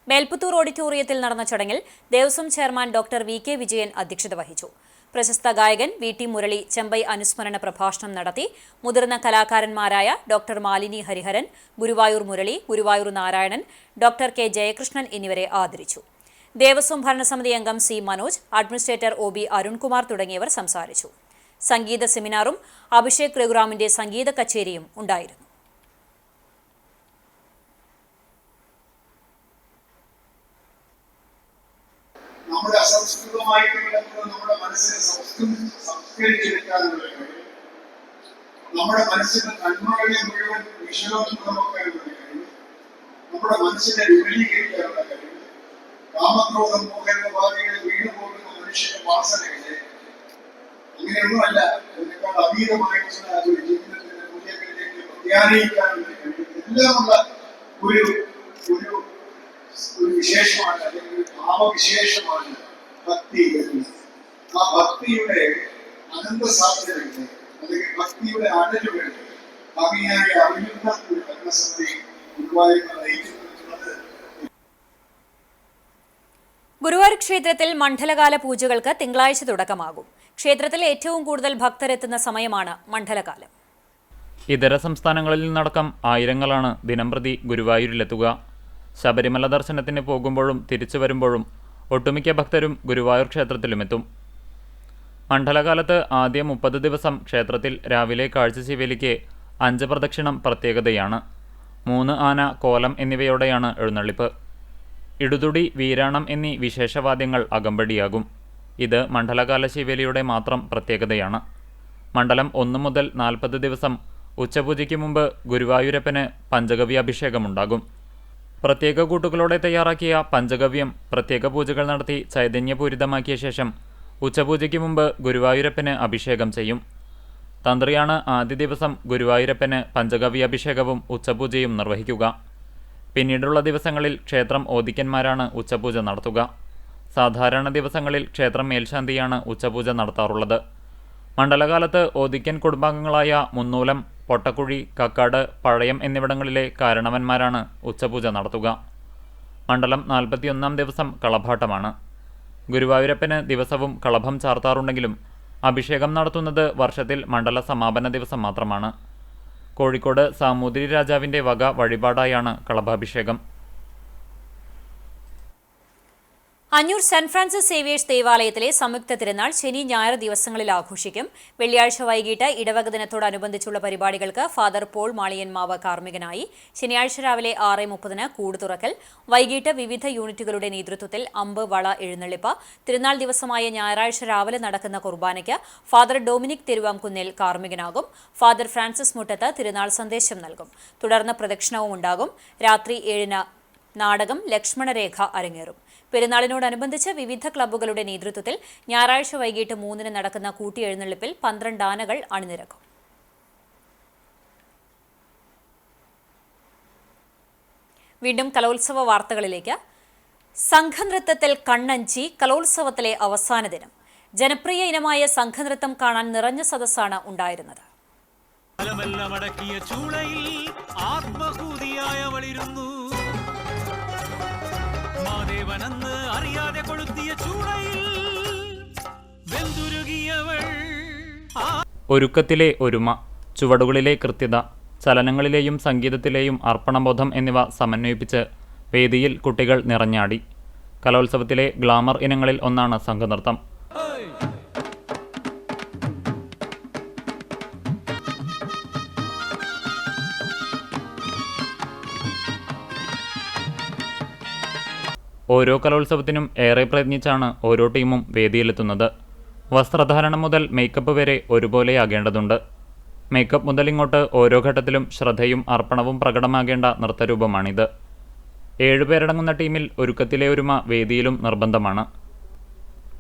മേൽപ്പുത്തൂർ ഓഡിറ്റോറിയത്തിൽ നടന്ന ചടങ്ങിൽ Devaswom chairman doctor VK Vijayan അധ്യക്ഷത വഹിച്ചു. പ്രശസ്ത ഗായകൻ VT മുരളി ചെമ്പൈ അനുസ്മരണ പ്രഭാഷണം നടത്തി. മുതിർന്ന കലാകാരന്മാരായ doctor Malini Hariharan, Guruvayur Murali, Guruvayur Narayanan, doctor K. Jayakrishnan എന്നിവരെ ആദരിച്ചു. ദേവസ്വം ഭരണസമിതി അംഗം C. Manoj, administrator OB Arunkumar തുടങ്ങിയവർ സംസാരിച്ചു. സംഗീത സെമിനാറും അഭിഷേക് രഘുറാമിന്റെ സംഗീത കച്ചേരിയും ഉണ്ടായിരുന്നു.
നമ്മുടെ അസംസ്കൃതമായിട്ട് കിടക്കുന്ന നമ്മുടെ മനസ്സിനെ സംസ്കരിച്ചെടുക്കാനുള്ള കഴിവ്, നമ്മുടെ മനസ്സിന്റെ നന്മകളെ മുഴുവൻ വിഷമമാക്കാനുള്ള കഴിവ്, നമ്മുടെ മനസ്സിനെ വിപുലീകരിക്കാനുള്ള കഴിവ്, കാമക്രോധം മോഹനവാദികളെ വീണുപോകുന്ന മനുഷ്യന്റെ വാസനകളെ അങ്ങനെയൊന്നുമല്ല അതിനേക്കാൾ അതീതമായിട്ടുള്ള ഒരു ജീവിതത്തിന്റെ മൂല്യങ്ങളിലേക്ക് പ്രത്യാനയിക്കാനുള്ള കഴിവ് എല്ലാമുള്ള ഒരു ഒരു ഒരു വിശേഷമാണ്, അല്ലെങ്കിൽ ഒരു ഭാവവിശേഷമാണ് ഭക്തി എന്നത്. ആ ഭക്തിയുടെ അനന്ത സാധ്യതകളെ അല്ലെങ്കിൽ ഭക്തിയുടെ അടലുകളെ ഭംഗിയായി അറിയുന്ന ഒരു ഭരണസമിതി ഗുരുവായൂരിനെ നയിക്കുന്നത്.
ഗുരുവായൂർ ക്ഷേത്രത്തിൽ മണ്ഡലകാല പൂജകൾക്ക് തിങ്കളാഴ്ച തുടക്കമാകും. ക്ഷേത്രത്തിൽ ഏറ്റവും കൂടുതൽ ഭക്തരെത്തുന്ന സമയമാണ് മണ്ഡലകാലം.
ഇതര സംസ്ഥാനങ്ങളിൽ നിന്നടക്കം ആയിരങ്ങളാണ് ദിനംപ്രതി ഗുരുവായൂരിലെത്തുക. ശബരിമല ദർശനത്തിന് പോകുമ്പോഴും തിരിച്ചു വരുമ്പോഴും ഒട്ടുമിക്ക ഭക്തരും ഗുരുവായൂർ ക്ഷേത്രത്തിലുമെത്തും. മണ്ഡലകാലത്ത് ആദ്യ 30 ദിവസം ക്ഷേത്രത്തിൽ രാവിലെ കാഴ്ചശീവേലിക്ക് 5 പ്രദക്ഷിണം പ്രത്യേകതയാണ്. 3 ആന, കോലം എന്നിവയോടെയാണ് എഴുന്നള്ളിപ്പ്. ഇടുതുടി, വീരാണം എന്നീ വിശേഷവാദ്യങ്ങൾ അകമ്പടിയാകും. ഇത് മണ്ഡലകാല ശീവേലിയുടെ മാത്രം പ്രത്യേകതയാണ്. മണ്ഡലം 1 മുതൽ 40 ദിവസം ഉച്ചപൂജയ്ക്ക് മുമ്പ് ഗുരുവായൂരപ്പന് പഞ്ചഗവ്യ അഭിഷേകമുണ്ടാകും. പ്രത്യേക കൂട്ടുകളോടെ തയ്യാറാക്കിയ പഞ്ചഗവ്യം പ്രത്യേക പൂജകൾ നടത്തി ചൈതന്യപൂരിതമാക്കിയ ശേഷം ഉച്ചപൂജയ്ക്ക് മുമ്പ് ഗുരുവായൂരപ്പന് അഭിഷേകം ചെയ്യും. തന്ത്രിയാണ് ആദ്യ ദിവസം ഗുരുവായൂരപ്പന് പഞ്ചഗവ്യ അഭിഷേകവും ഉച്ചപൂജയും നിർവഹിക്കുക. പിന്നീടുള്ള ദിവസങ്ങളിൽ ക്ഷേത്രം ഓദിക്കന്മാരാണ് ഉച്ചപൂജ നടത്തുക. സാധാരണ ദിവസങ്ങളിൽ ക്ഷേത്രം മേൽശാന്തിയാണ് ഉച്ചപൂജ നടത്താറുള്ളത്. മണ്ഡലകാലത്ത് ഓദിക്കൻ കുടുംബാംഗങ്ങളായ മുന്നൂലം, പൊട്ടക്കുഴി, കക്കാട്, പഴയം എന്നിവിടങ്ങളിലെ കാരണവന്മാരാണ് ഉച്ചപൂജ നടത്തുക. മണ്ഡലം 41-ാം ദിവസം കളഭാട്ടമാണ്. ഗുരുവായൂരപ്പന് ദിവസവും കളഭം ചാർത്താറുണ്ടെങ്കിലും അഭിഷേകം നടത്തുന്നത് വർഷത്തിൽ മണ്ഡല സമാപന ദിവസം മാത്രമാണ്. കോഴിക്കോട് സാമൂതിരി രാജാവിൻ്റെ വക വഴിപാടായാണ് കളഭാഭിഷേകം.
അഞ്ഞൂർ സെന്റ് ഫ്രാൻസിസ് സേവിയേഴ്സ് ദേവാലയത്തിലെ സംയുക്ത തിരുനാൾ ശനി ഞായർ ദിവസങ്ങളിൽ ആഘോഷിക്കും. വെള്ളിയാഴ്ച വൈകിട്ട് ഇടവക ദിനത്തോടനുബന്ധിച്ചുള്ള പരിപാടികൾക്ക് ഫാദർ പോൾ മാളിയൻമാവ് കാർമ്മികനായി. ശനിയാഴ്ച രാവിലെ 6:30 കൂട് തുറക്കൽ. വൈകിട്ട് വിവിധ യൂണിറ്റുകളുടെ നേതൃത്വത്തിൽ അമ്പ് വള എഴുന്നള്ളിപ്പ്. തിരുനാൾ ദിവസമായ ഞായറാഴ്ച രാവിലെ നടക്കുന്ന കുർബാനയ്ക്ക് ഫാദർ ഡൊമിനിക് തിരുവാംകുന്നിൽ കാർമ്മികനാകും. ഫാദർ ഫ്രാൻസിസ് മുട്ടത്ത് തിരുനാൾ സന്ദേശം നൽകും. തുടർന്ന് പ്രദക്ഷിണവും ഉണ്ടാകും. രാത്രി 7-ന് നാടകം ലക്ഷ്മണരേഖ അരങ്ങേറും. പെരുന്നാളിനോടനുബന്ധിച്ച് വിവിധ ക്ലബ്ബുകളുടെ നേതൃത്വത്തിൽ ഞായറാഴ്ച വൈകിട്ട് 3-ന് നടക്കുന്ന കൂട്ടിയെഴുന്നള്ളിപ്പിൽ 12 ആനകൾ അണിനിരക്കും. വീണ്ടും കലോത്സവ വാർത്തകളിലേക്ക്. സംഘനൃത്തത്തിൽ കണ്ണഞ്ചി കലോത്സവത്തിലെ അവസാന ദിനം. ജനപ്രിയ ഇനമായ സംഘനൃത്തം കാണാൻ നിറഞ്ഞ സദസ്സാണ് ഉണ്ടായിരുന്നത്.
ഒരുക്കത്തിലെ ഒരുമ, ചുവടുകളിലെ കൃത്യത, ചലനങ്ങളിലെയും സംഗീതത്തിലെയും അർപ്പണബോധം എന്നിവ സമന്വയിപ്പിച്ച് വേദിയിൽ കുട്ടികൾ നിറഞ്ഞാടി. കലോത്സവത്തിലെ ഗ്ലാമർ ഇനങ്ങളിൽ ഒന്നാണ് സംഘനൃത്തം. ഓരോ കലോത്സവത്തിനും ഏറെ പ്രയത്നിച്ചാണ് ഓരോ ടീമും വേദിയിലെത്തുന്നത്. വസ്ത്രധാരണം മുതൽ മേക്കപ്പ് വരെ ഒരുപോലെയാകേണ്ടതുണ്ട്. മേക്കപ്പ് മുതൽ ഇങ്ങോട്ട് ഓരോ ഘട്ടത്തിലും ശ്രദ്ധയും അർപ്പണവും പ്രകടമാകേണ്ട നൃത്തരൂപമാണിത്. 7 പേരടങ്ങുന്ന ടീമിൽ ഒരുക്കത്തിലെ ഒരുമ വേദിയിലും നിർബന്ധമാണ്.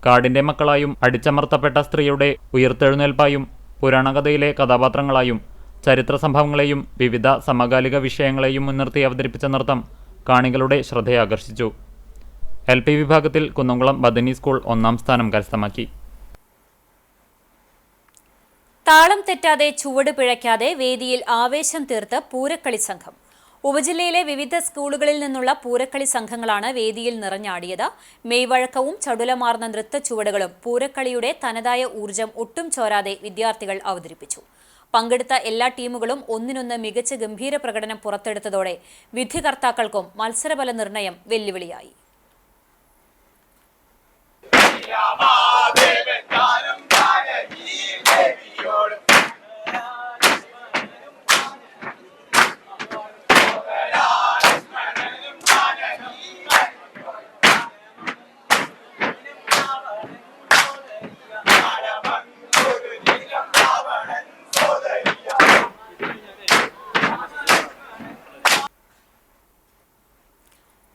കാടിൻ്റെ മക്കളായും അടിച്ചമർത്തപ്പെട്ട സ്ത്രീയുടെ ഉയർത്തെഴുന്നേൽപ്പായും പുരാണകഥയിലെ കഥാപാത്രങ്ങളായും ചരിത്ര സംഭവങ്ങളെയും വിവിധ സമകാലിക വിഷയങ്ങളെയും മുൻനിർത്തി അവതരിപ്പിച്ച നൃത്തം കാണികളുടെ ശ്രദ്ധയാകർഷിച്ചു. LP വിഭാഗത്തിൽ കുന്നംകുളം ബദനി സ്കൂൾ 1-ാം സ്ഥാനം കരസ്ഥമാക്കി.
താളം തെറ്റാതെ ചുവട് പിഴയ്ക്കാതെ വേദിയിൽ ആവേശം തീർത്ത് പൂരക്കളി സംഘം. ഉപജില്ലയിലെ വിവിധ സ്കൂളുകളിൽ നിന്നുള്ള പൂരക്കളി സംഘങ്ങളാണ് വേദിയിൽ നിറഞ്ഞാടിയത്. മെയ്വഴക്കവും ചടുലമാർന്ന നൃത്ത ചുവടുകളും പൂരക്കളിയുടെ തനതായ ഊർജം ഒട്ടും ചോരാതെ വിദ്യാർത്ഥികൾ അവതരിപ്പിച്ചു. പങ്കെടുത്ത എല്ലാ ടീമുകളും ഒന്നിനൊന്ന് മികച്ച ഗംഭീര പ്രകടനം പുറത്തെടുത്തതോടെ വിധികർത്താക്കൾക്കും മത്സരഫല നിർണയം വെല്ലുവിളിയായി.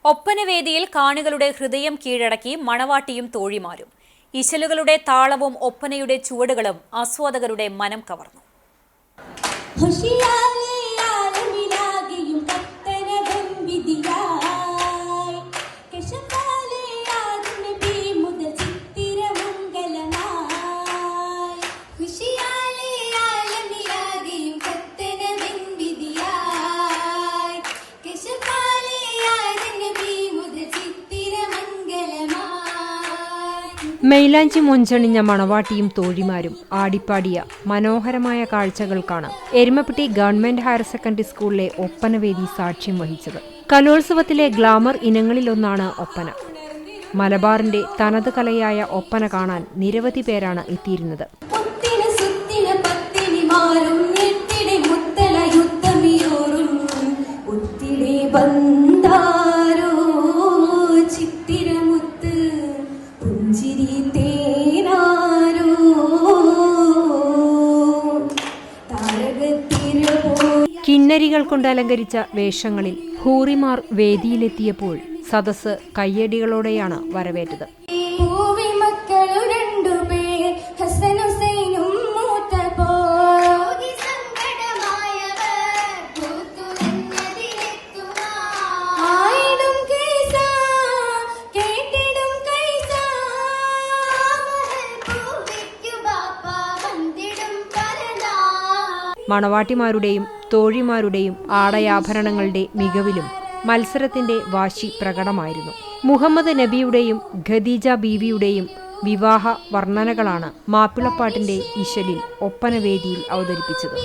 ഒപ്പനവേദിയിൽ കാണികളുടെ ഹൃദയം കീഴടക്കി മണവാട്ടിയും തോഴിമാരും. ഇശലുകളുടെ താളവും ഒപ്പനയുടെ ചുവടുകളും ആസ്വാദകരുടെ മനം കവർന്നു.
മൈലാഞ്ചി മൊഞ്ചണിഞ്ഞ മണവാട്ടിയും തോഴിമാരും ആടിപ്പാടിയ മനോഹരമായ കാഴ്ചകൾക്കാണ് എരുമപ്പെട്ടി ഗവൺമെന്റ് ഹയർ സെക്കൻഡറി സ്കൂളിലെ ഒപ്പനവേദി സാക്ഷ്യം വഹിച്ചത്. കലോത്സവത്തിലെ ഗ്ലാമർ ഇനങ്ങളിലൊന്നാണ് ഒപ്പന. മലബാറിന്റെ തനത് കലയായ ഒപ്പന കാണാൻ നിരവധി പേരാണ് എത്തിയിരുന്നത്. കിന്നരികൾ കൊണ്ട് അലങ്കരിച്ച വേഷങ്ങളിൽ ഹൂറിമാർ വേദിയിലെത്തിയപ്പോൾ സദസ്സ് കയ്യടികളോടെയാണ് വരവേറ്റത്. മണവാട്ടിമാരുടെയും തോഴിമാരുടെയും ആടയാഭരണങ്ങളുടെ മികവിലും മത്സരത്തിന്റെ വാശി പ്രകടമായിരുന്നു. മുഹമ്മദ് നബിയുടെയും ഖദീജ ബീവിയുടെയും വിവാഹ വർണ്ണനകളാണ് മാപ്പിളപ്പാട്ടിന്റെ ഇശലിൽ ഒപ്പനവേദിയിൽ അവതരിപ്പിച്ചത്.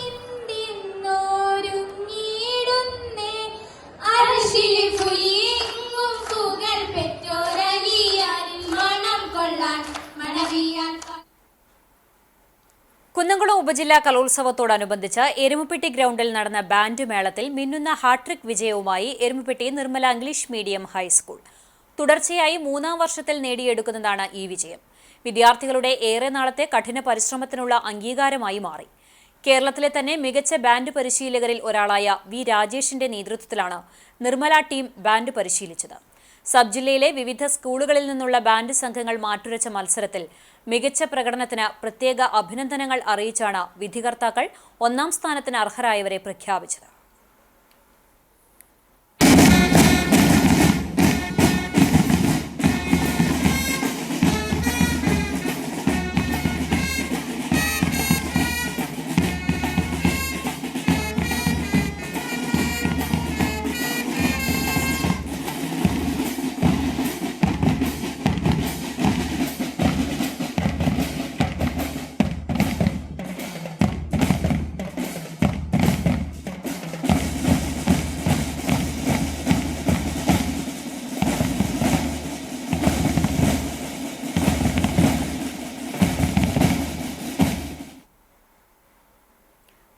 കുന്നംകുളം ഉപജില്ലാ കലോത്സവത്തോടനുബന്ധിച്ച് എരുമപ്പെട്ടി ഗ്രൗണ്ടിൽ നടന്ന ബാൻഡ് മേളത്തിൽ മിന്നുന്ന ഹാട്രിക് വിജയവുമായി Erumapetty Nirmala English medium high school. തുടർച്ചയായി 3ാം വർഷത്തിൽ നേടിയെടുക്കുന്നതാണ് ഈ വിജയം. വിദ്യാർത്ഥികളുടെ ഏറെ നാളത്തെ കഠിന പരിശ്രമത്തിനുള്ള അംഗീകാരമായി മാറി. കേരളത്തിലെ തന്നെ മികച്ച ബാൻഡ് പരിശീലകരിൽ ഒരാളായ വി രാജേഷിന്റെ നേതൃത്വത്തിലാണ് നിർമ്മല ടീം ബാൻഡ് പരിശീലിച്ചത്. സബ് ജില്ലയിലെ വിവിധ സ്കൂളുകളിൽ നിന്നുള്ള ബാൻഡ് സംഘങ്ങൾ മാറ്റുരച്ച മത്സരത്തിൽ മികച്ച പ്രകടനത്തിന് പ്രത്യേക അഭിനന്ദനങ്ങൾ അറിയിച്ചാണ് വിധികർത്താക്കൾ 1ാം സ്ഥാനത്തിന് അർഹരായവരെ പ്രഖ്യാപിച്ചത്.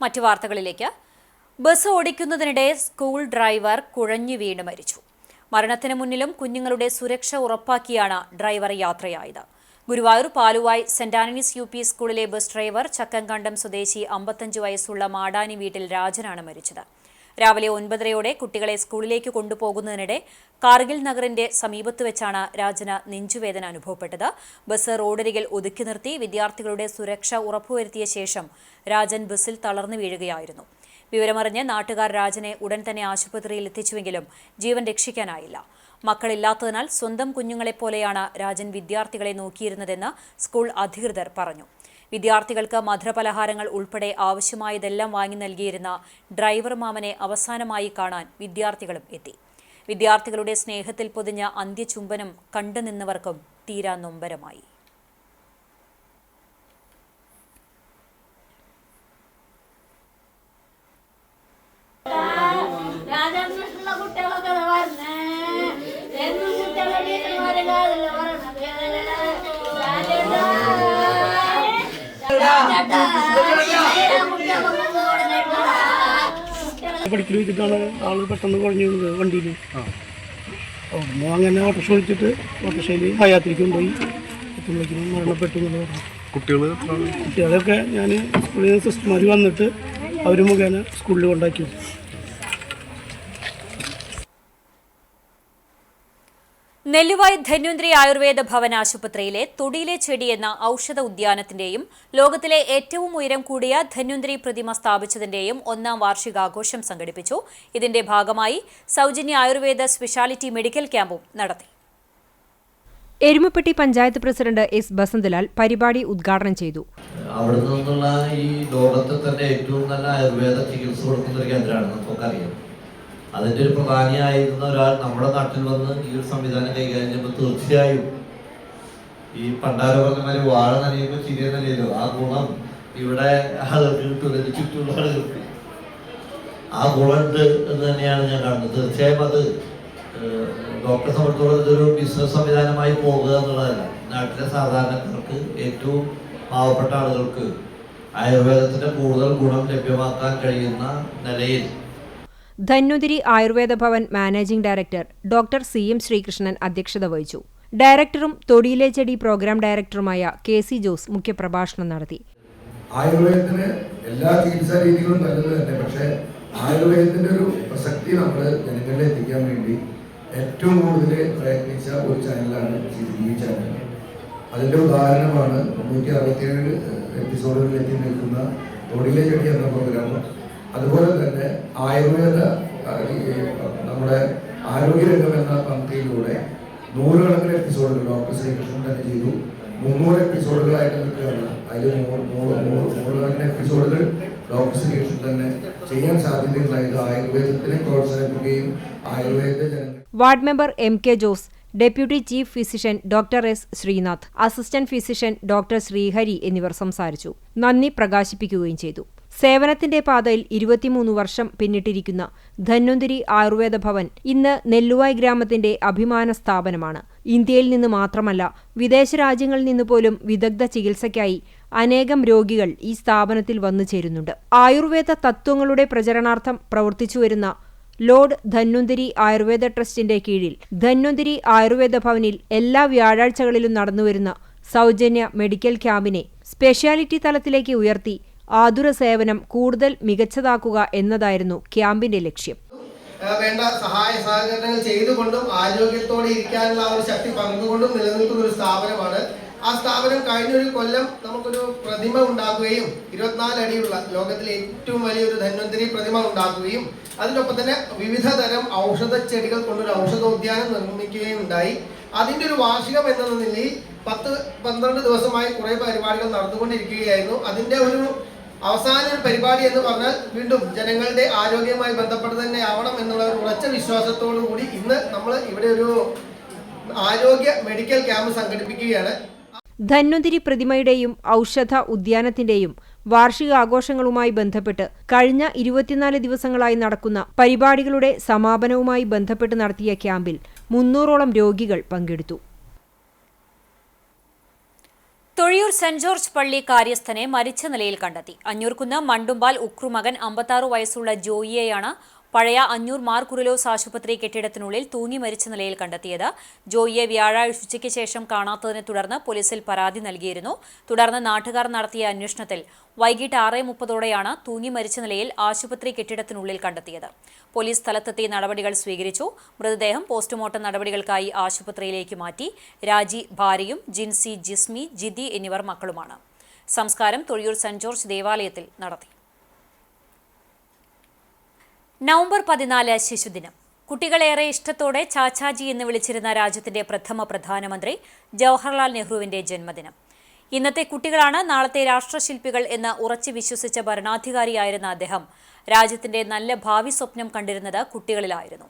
മറ്റു വാർത്തകളിലേക്ക്. ബസ് ഓടിക്കുന്നതിനിടെ സ്കൂൾ ഡ്രൈവർ കുഴഞ്ഞു വീണ് മരിച്ചു. മരണത്തിന് മുന്നിലും കുഞ്ഞുങ്ങളുടെ സുരക്ഷ ഉറപ്പാക്കിയാണ് ഡ്രൈവർ യാത്രയായത്. Guruvayur Paluvai saint Antony's UP സ്കൂളിലെ ബസ് ഡ്രൈവർ ചക്കംകണ്ടം സ്വദേശി 55 വയസ്സുള്ള മാടാനി വീട്ടിൽ രാജനാണ് മരിച്ചത്. രാവിലെ 9:30 കുട്ടികളെ സ്കൂളിലേക്ക് കൊണ്ടുപോകുന്നതിനിടെ കാർഗിൽ നഗറിന്റെ സമീപത്ത് വെച്ചാണ് രാജന് നെഞ്ചുവേദന അനുഭവപ്പെട്ടത്. ബസ് റോഡരികിൽ ഒതുക്കി നിർത്തി വിദ്യാർത്ഥികളുടെ സുരക്ഷ ഉറപ്പുവരുത്തിയ ശേഷം രാജൻ ബസ്സിൽ തളർന്നു വീഴുകയായിരുന്നു. വിവരമറിഞ്ഞ് നാട്ടുകാർ രാജനെ ഉടൻ തന്നെ ആശുപത്രിയിൽ എത്തിച്ചുവെങ്കിലും ജീവൻ രക്ഷിക്കാനായില്ല. മക്കളില്ലാത്തതിനാൽ സ്വന്തം കുഞ്ഞുങ്ങളെപ്പോലെയാണ് രാജൻ വിദ്യാർത്ഥികളെ നോക്കിയിരുന്നതെന്ന് സ്കൂൾ അധികൃതർ പറഞ്ഞു. വിദ്യാർത്ഥികൾക്ക് മധുരപലഹാരങ്ങൾ ഉൾപ്പെടെ ആവശ്യമായതെല്ലാം വാങ്ങി നൽകിയിരുന്ന ഡ്രൈവർ മാമനെ അവസാനമായി കാണാൻ വിദ്യാർത്ഥികളും എത്തി. വിദ്യാർത്ഥികളുടെ സ്നേഹത്തിൽ പൊതിഞ്ഞ അന്ത്യചുംബനം കണ്ടുനിന്നവർക്കും തീരാ നൊമ്പരമായി.
പഠിക്കൽ വെച്ചിട്ടാണ് ആള് പെട്ടെന്ന് കുഴഞ്ഞു വണ്ടിയിൽ. അവിടുന്ന് അങ്ങനെ ഓട്ടോറിക്ഷ വിളിച്ചിട്ട് ഓട്ടോറിക്ഷയിൽ ഹയാത്തിലേക്ക് കൊണ്ടുപോയി. എത്തുമ്പോഴേക്കും മരണപ്പെട്ടു എന്നുള്ളത് പറഞ്ഞു. കുട്ടികളെയൊക്കെ ഞാൻ സ്കൂളിൽ നിന്ന് സിസ്റ്റർമാർ വന്നിട്ട് അവർ മുഖേന സ്കൂളിൽ കൊണ്ടാക്കി.
നെല്ലുവായ് ധന്വന്തരി ആയുർവേദ ഭവൻ ആശുപത്രിയിലെ തൊടിയിലെ ചെടി എന്ന ഔഷധ ഉദ്യാനത്തിന്റെയും ലോകത്തിലെ ഏറ്റവും ഉയരം കൂടിയ ധന്വന്തരി പ്രതിമ സ്ഥാപിച്ചതിന്റെയും 1ാം വാർഷികാഘോഷം സംഘടിപ്പിച്ചു. ഇതിന്റെ ഭാഗമായി സൗജന്യ ആയുർവേദ സ്പെഷ്യാലിറ്റി മെഡിക്കൽ ക്യാമ്പും നടത്തി.
Erumapetty panchayat president S. ബസന്തലാൽ പരിപാടി ഉദ്ഘാടനം ചെയ്തു.
അവിടെ നിന്നുള്ള ഈ ലോകത്തെ തന്നെ ഏറ്റവും നല്ല ആയുർവേദ ചികിത്സ കൊടുക്കുന്ന ഒരു കേന്ദ്രമാണ്, നമുക്കറിയാം. അതിൻ്റെ ഒരു പ്രധാനിയായിരുന്ന ഒരാൾ നമ്മുടെ നാട്ടിൽ വന്ന് ഈ ഒരു സംവിധാനം കൈകാര്യം ചെയ്യുമ്പോൾ തീർച്ചയായും ഈ പണ്ടാരോ പറഞ്ഞമാതിരി വാഴ നനയുമ്പോൾ ചിരിയ നനയല്ലോ, ആ ഗുണം ഇവിടെ ആളുകൾക്ക് കിട്ടുന്നത്, ചുറ്റുമുള്ള ആളുകൾക്ക് ആ ഗുണമുണ്ട് എന്ന് തന്നെയാണ് ഞാൻ കാണുന്നത്. തീർച്ചയായും അത് ഡോക്ടറെ സംബന്ധിച്ചോളം ഇതൊരു ബിസിനസ് സംവിധാനമായി പോകുക എന്നുള്ളതല്ല. നാട്ടിലെ സാധാരണക്കാർക്ക്, ഏറ്റവും പാവപ്പെട്ട ആളുകൾക്ക് ആയുർവേദത്തിന്റെ കൂടുതൽ ഗുണം ലഭ്യമാക്കാൻ കഴിയുന്ന നിലയിൽ
Dhanvantari Ayurveda Bhavan managing director doctor CM Sreekrishnan അധ്യക്ഷത വഹിച്ചു. ഡയറക്ടറും തൊടിയിലെ ചെടി പ്രോഗ്രാം ഡയറക്ടറുമായ KC ജോസ് മുഖ്യപ്രഭാഷണം നടത്തി.
ആയുർവേദത്തിന് എല്ലാ ചികിത്സാ രീതികളും നല്ലത് തന്നെ, പക്ഷേ ആയുർവേദത്തിന്റെ ഒരു പ്രസക്തി നമ്മൾ ജനങ്ങളിൽ എത്തിക്കാൻ വേണ്ടി ഏറ്റവും കൂടുതൽ പ്രയത്നിച്ച ഒരു ചാനലാണ് ഈ ചാനൽ. അതിൻ്റെ ഉദാഹരണമാണ് 367 എപ്പിസോഡുകളിൽ എത്തി നിൽക്കുന്ന തൊടിയിലെ ചെടി എന്ന പ്രോഗ്രാം. അതുപോലെ തന്നെ ആയുർവേദ നമ്മുടെ ആരോഗ്യരംഗം എന്ന പങ്ക്തിയിലൂടെ 100 കണക്കിന് എപ്പിസോഡുകൾ ഡോക്ടർ ശ്രീകൃഷ്ണൻ തന്നെ ചെയ്തു. 300 എപ്പിസോഡുകളായിട്ട് നിൽക്കുകയാണ്. അതിൽ 100 കണക്കിന് എപ്പിസോഡുകൾ ഡോക്ടർ ശ്രീകൃഷ്ണൻ തന്നെ ചെയ്യാൻ സാധ്യതയുണ്ടായത് ആയുർവേദത്തിനെ പ്രോത്സാഹിപ്പിക്കുകയും ആയുർവേദ ജനങ്ങൾ.
Ward member MK Jose, deputy chief physician doctor S. Sreenath, assistant physician doctor Sreehari എന്നിവർ സംസാരിച്ചു. നന്ദി പ്രകാശിപ്പിക്കുകയും ചെയ്തു. സേവനത്തിന്റെ പാതയിൽ 23 വർഷം പിന്നിട്ടിരിക്കുന്ന ധന്വന്തരി ആയുർവേദ ഭവൻ ഇന്ന് നെല്ലുവായ് ഗ്രാമത്തിന്റെ അഭിമാന സ്ഥാപനമാണ്. ഇന്ത്യയിൽ നിന്ന് മാത്രമല്ല വിദേശ രാജ്യങ്ങളിൽ നിന്ന് പോലും വിദഗ്ധ ചികിത്സയ്ക്കായി അനേകം രോഗികൾ ഈ സ്ഥാപനത്തിൽ വന്നു ചേരുന്നുണ്ട്. ആയുർവേദ തത്വങ്ങളുടെ പ്രചരണാർത്ഥം പ്രവർത്തിച്ചുവരുന്ന ലോർഡ് ധന്വന്തരി ആയുർവേദ ട്രസ്റ്റിന്റെ കീഴിൽ ധന്വന്തരി ആയുർവേദ ഭവനിൽ എല്ലാ വ്യാഴാഴ്ചകളിലും നടന്നുവരുന്ന സൗജന്യ മെഡിക്കൽ ക്യാമ്പിനെ സ്പെഷ്യാലിറ്റി തലത്തിലേക്ക് ഉയർത്തി ആതുര സേവനം കൂടുതൽ മികച്ചതാക്കുക എന്നതായിരുന്നു ക്യാമ്പിന്റെ ലക്ഷ്യം.
വേണ്ട സഹായ സഹകരണങ്ങൾ ചെയ്തുകൊണ്ടും ആരോഗ്യത്തോടെ ഇരിക്കാനുള്ള ഒരു ശക്തി പങ്കുകൊണ്ടും നിലനിൽക്കുന്ന ഒരു സ്ഥാപനമാണ്. ആ സ്ഥാപനം കഴിഞ്ഞൊരു കൊല്ലം നമുക്കൊരു പ്രതിമ ഉണ്ടാക്കുകയും 24 അടിയുള്ള ലോകത്തിലെ ഏറ്റവും വലിയൊരു ധന്വന്തരി പ്രതിമ ഉണ്ടാക്കുകയും അതിനൊപ്പം തന്നെ വിവിധ തരം ഔഷധ ചെടികൾ കൊണ്ടൊരു ഔഷധോദ്യാനം നിർമ്മിക്കുകയും ഉണ്ടായി. അതിൻ്റെ ഒരു വാർഷികം എന്ന നിലയിൽ 10-12 ദിവസമായി കുറേ പരിപാടികൾ നടന്നുകൊണ്ടിരിക്കുകയായിരുന്നു. അതിൻ്റെ ഒരു അവസാന ഒരു പരിപാടി എന്ന് പറഞ്ഞാൽ വീണ്ടും ജനങ്ങളുടെ ആരോഗ്യവുമായി ബന്ധപ്പെട്ട് തന്നെ ആവണം എന്നുള്ള ഒരു ഉറച്ച വിശ്വാസത്തോടു കൂടി ഇന്ന് നമ്മൾ ഇവിടെ ഒരു ആരോഗ്യ മെഡിക്കൽ ക്യാമ്പ് സംഘടിപ്പിക്കുകയാണ്.
ധന്വന്തരി പ്രതിമയുടെയും ഔഷധ ഉദ്യാനത്തിന്റെയും വാർഷികാഘോഷങ്ങളുമായി ബന്ധപ്പെട്ട് കഴിഞ്ഞ 24 ദിവസങ്ങളായി നടക്കുന്ന പരിപാടികളുടെ സമാപനവുമായി ബന്ധപ്പെട്ട് നടത്തിയ ക്യാമ്പിൽ 300ഓളം രോഗികൾ പങ്കെടുത്തു.
തൊഴിയൂർ സെന്റ് ജോർജ് പള്ളി കാര്യസ്ഥനെ മരിച്ച നിലയിൽ കണ്ടെത്തി. അഞ്ഞൂർകുന്ന് മണ്ടുമ്പാൽ ഉക്രുമകൻ 56 വയസ്സുള്ള ജോയിയെയാണ് പഴയ അഞ്ഞൂർ മാർ കുറിലോസ് ആശുപത്രി കെട്ടിടത്തിനുള്ളിൽ തൂങ്ങി മരിച്ച നിലയിൽ കണ്ടെത്തിയത്. ജോയിയെ വ്യാഴാഴ്ച ഉച്ചയ്ക്ക് ശേഷം കാണാത്തതിനെ തുടർന്ന് പോലീസിൽ പരാതി നൽകിയിരുന്നു. തുടർന്ന് നാട്ടുകാർ നടത്തിയ അന്വേഷണത്തിൽ വൈകിട്ട് 6:30ഓടെയാണ് തൂങ്ങി മരിച്ച നിലയിൽ ആശുപത്രി കെട്ടിടത്തിനുള്ളിൽ കണ്ടെത്തിയത്. പോലീസ് സ്ഥലത്തെത്തി നടപടികൾ സ്വീകരിച്ചു. മൃതദേഹം പോസ്റ്റ്മോർട്ടം നടപടികൾക്കായി ആശുപത്രിയിലേക്ക് മാറ്റി. രാജി ഭാര്യയും ജിൻസി, ജിസ്മി, ജിതി എന്നിവർ മക്കളുമാണ്. സംസ്കാരം തൊഴിയൂർ സെന്റ് ജോർജ് ദേവാലയത്തിൽ നടത്തി. നവംബർ 14 ശിശുദിനം. കുട്ടികളേറെ ഇഷ്ടത്തോടെ ചാച്ചാജി എന്ന് വിളിച്ചിരുന്ന രാജ്യത്തിന്റെ പ്രഥമ പ്രധാനമന്ത്രി ജവഹർലാൽ നെഹ്റുവിന്റെ ജന്മദിനം. ഇന്നത്തെ കുട്ടികളാണ് നാളത്തെ രാഷ്ട്രശില്പികൾ എന്ന് ഉറച്ചു വിശ്വസിച്ച ഭരണാധികാരിയായിരുന്ന അദ്ദേഹം രാജ്യത്തിന്റെ നല്ല ഭാവി സ്വപ്നം കണ്ടിരുന്നത് കുട്ടികളിലായിരുന്നു.